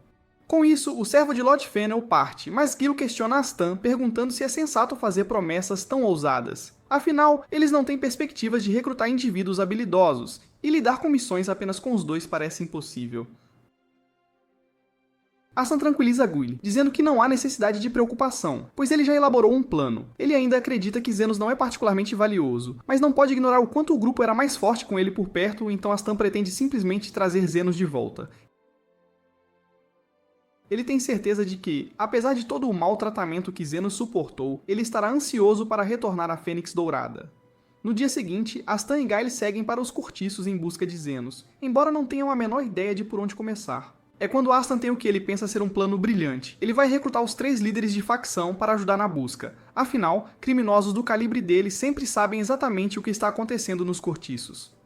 Com isso, o servo de Lord Fennel parte, mas Gil questiona Astan, perguntando se é sensato fazer promessas tão ousadas. Afinal, eles não têm perspectivas de recrutar indivíduos habilidosos, e lidar com missões apenas com os dois parece impossível. Astan tranquiliza Guile, dizendo que não há necessidade de preocupação, pois ele já elaborou um plano. Ele ainda acredita que Zenos não é particularmente valioso, mas não pode ignorar o quanto o grupo era mais forte com ele por perto, então Astan pretende simplesmente trazer Zenos de volta. Ele tem certeza de que, apesar de todo o mau tratamento que Zenos suportou, ele estará ansioso para retornar à Fênix Dourada. No dia seguinte, Astan e Guile seguem para os cortiços em busca de Zenos, embora não tenham a menor ideia de por onde começar. É quando Astan tem o que ele pensa ser um plano brilhante. Ele vai recrutar os 3 líderes de facção para ajudar na busca. Afinal, criminosos do calibre dele sempre sabem exatamente o que está acontecendo nos cortiços.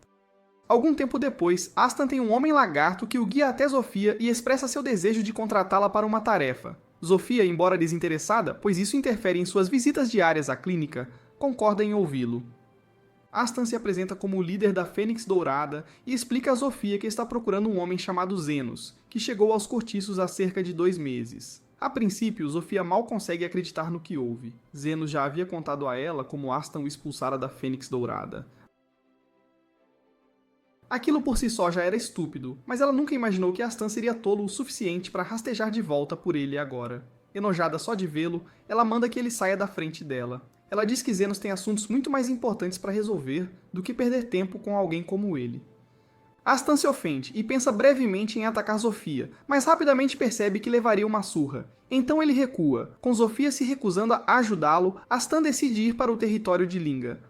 Algum tempo depois, Astan tem um homem-lagarto que o guia até Zofia e expressa seu desejo de contratá-la para uma tarefa. Zofia, embora desinteressada, pois isso interfere em suas visitas diárias à clínica, concorda em ouvi-lo. Astan se apresenta como o líder da Fênix Dourada e explica a Zofia que está procurando um homem chamado Zenos, que chegou aos cortiços há cerca de 2 meses. A princípio, Zofia mal consegue acreditar no que houve. Zenos já havia contado a ela como Astan o expulsara da Fênix Dourada. Aquilo por si só já era estúpido, mas ela nunca imaginou que Astan seria tolo o suficiente para rastejar de volta por ele agora. Enojada só de vê-lo, ela manda que ele saia da frente dela. Ela diz que Zenos tem assuntos muito mais importantes para resolver do que perder tempo com alguém como ele. Astan se ofende e pensa brevemente em atacar Zofia, mas rapidamente percebe que levaria uma surra. Então ele recua. Com Zofia se recusando a ajudá-lo, Astan decide ir para o território de Linga.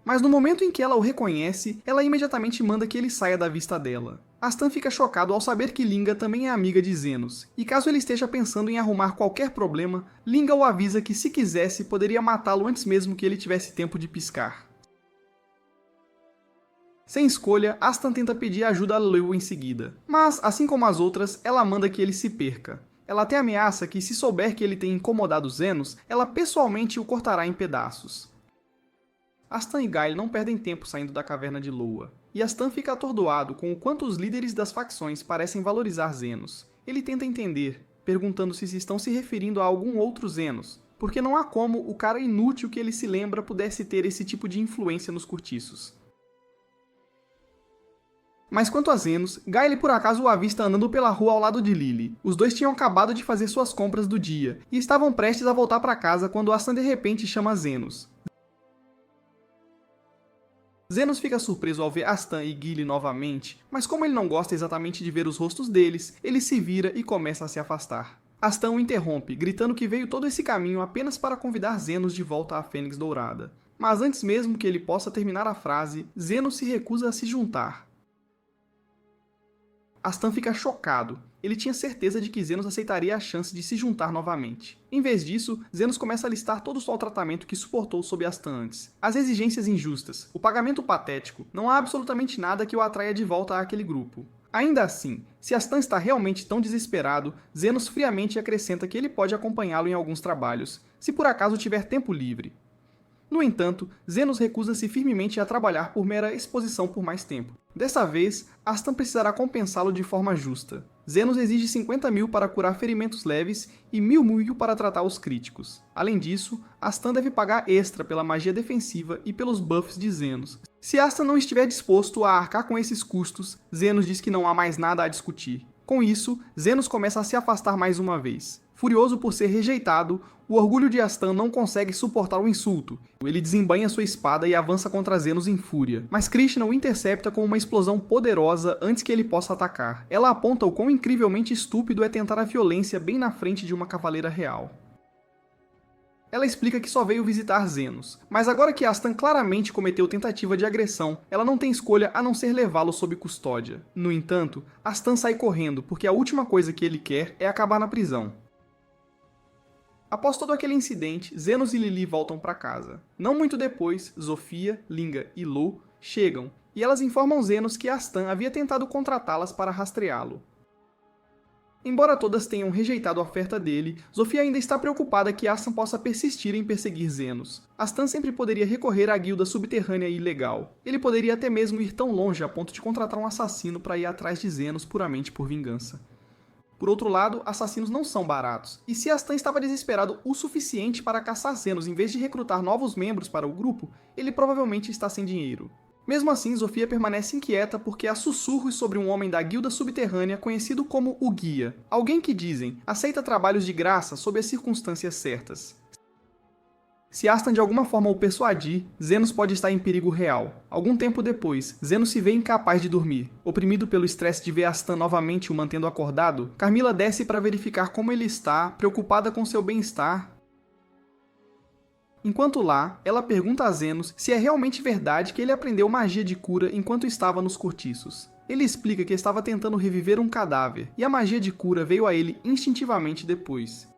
Mas no momento em que ela o reconhece, ela imediatamente manda que ele saia da vista dela. Astan fica chocado ao saber que Linga também é amiga de Zenos, e caso ele esteja pensando em arrumar qualquer problema, Linga o avisa que se quisesse poderia matá-lo antes mesmo que ele tivesse tempo de piscar. Sem escolha, Astan tenta pedir ajuda a Leo em seguida, mas, assim como as outras, ela manda que ele se perca. Ela até ameaça que se souber que ele tem incomodado Zenos, ela pessoalmente o cortará em pedaços. Astan e Gael não perdem tempo saindo da caverna de Loa, e Astan fica atordoado com o quanto os líderes das facções parecem valorizar Zenos. Ele tenta entender, perguntando se estão se referindo a algum outro Zenos, porque não há como o cara inútil que ele se lembra pudesse ter esse tipo de influência nos cortiços. Mas quanto a Zenos, Gael por acaso o avista andando pela rua ao lado de Lily. Os dois tinham acabado de fazer suas compras do dia, e estavam prestes a voltar para casa quando Astan de repente chama Zenos. Zenos fica surpreso ao ver Astan e Gilly novamente, mas como ele não gosta exatamente de ver os rostos deles, ele se vira e começa a se afastar. Astan o interrompe, gritando que veio todo esse caminho apenas para convidar Zenos de volta à Fênix Dourada. Mas antes mesmo que ele possa terminar a frase, Zenos se recusa a se juntar. Astan fica chocado. Ele tinha certeza de que Zenos aceitaria a chance de se juntar novamente. Em vez disso, Zenos começa a listar todo o mau tratamento que suportou sob Astan antes. As exigências injustas, o pagamento patético, não há absolutamente nada que o atraia de volta àquele grupo. Ainda assim, se Astan está realmente tão desesperado, Zenos friamente acrescenta que ele pode acompanhá-lo em alguns trabalhos, se por acaso tiver tempo livre. No entanto, Zenos recusa-se firmemente a trabalhar por mera exposição por mais tempo. Dessa vez, Astan precisará compensá-lo de forma justa. Zenos exige 50 mil para curar ferimentos leves e 1.000 para tratar os críticos. Além disso, Astan deve pagar extra pela magia defensiva e pelos buffs de Zenos. Se Astan não estiver disposto a arcar com esses custos, Zenos diz que não há mais nada a discutir. Com isso, Zenos começa a se afastar mais uma vez. Furioso por ser rejeitado, o orgulho de Astan não consegue suportar o insulto. Ele desembainha sua espada e avança contra Zenos em fúria, mas Krishna o intercepta com uma explosão poderosa antes que ele possa atacar. Ela aponta o quão incrivelmente estúpido é tentar a violência bem na frente de uma cavaleira real. Ela explica que só veio visitar Zenos, mas agora que Astan claramente cometeu tentativa de agressão, ela não tem escolha a não ser levá-lo sob custódia. No entanto, Astan sai correndo porque a última coisa que ele quer é acabar na prisão. Após todo aquele incidente, Zenos e Lily voltam para casa. Não muito depois, Zofia, Linga e Lu chegam, e elas informam Zenos que Astan havia tentado contratá-las para rastreá-lo. Embora todas tenham rejeitado a oferta dele, Zofia ainda está preocupada que Astan possa persistir em perseguir Zenos. Astan sempre poderia recorrer à guilda subterrânea ilegal. Ele poderia até mesmo ir tão longe a ponto de contratar um assassino para ir atrás de Zenos puramente por vingança. Por outro lado, assassinos não são baratos, e se Astan estava desesperado o suficiente para caçar Zenos em vez de recrutar novos membros para o grupo, ele provavelmente está sem dinheiro. Mesmo assim, Zofia permanece inquieta porque há sussurros sobre um homem da guilda subterrânea conhecido como o Guia, alguém que dizem aceita trabalhos de graça sob as circunstâncias certas. Se Astan de alguma forma o persuadir, Zenos pode estar em perigo real. Algum tempo depois, Zenos se vê incapaz de dormir. Oprimido pelo estresse de ver Astan novamente o mantendo acordado, Carmilla desce para verificar como ele está, preocupada com seu bem-estar. Enquanto lá, ela pergunta a Zenos se é realmente verdade que ele aprendeu magia de cura enquanto estava nos cortiços. Ele explica que estava tentando reviver um cadáver, e a magia de cura veio a ele instintivamente depois.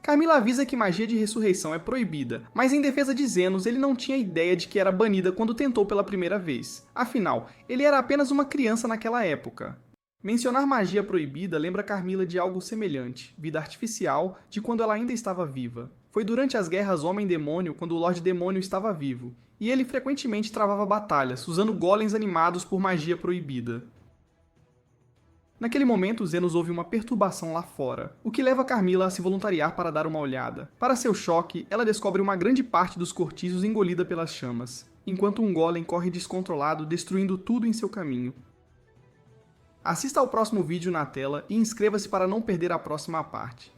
Carmilla avisa que magia de ressurreição é proibida, mas em defesa de Zenos ele não tinha ideia de que era banida quando tentou pela primeira vez. Afinal, ele era apenas uma criança naquela época. Mencionar magia proibida lembra Carmilla de algo semelhante, vida artificial, de quando ela ainda estava viva. Foi durante as guerras Homem-Demônio quando o Lorde Demônio estava vivo, e ele frequentemente travava batalhas, usando golems animados por magia proibida. Naquele momento, Zenos ouve uma perturbação lá fora, o que leva Carmilla a se voluntariar para dar uma olhada. Para seu choque, ela descobre uma grande parte dos cortiços engolida pelas chamas, enquanto um golem corre descontrolado, destruindo tudo em seu caminho. Assista ao próximo vídeo na tela e inscreva-se para não perder a próxima parte.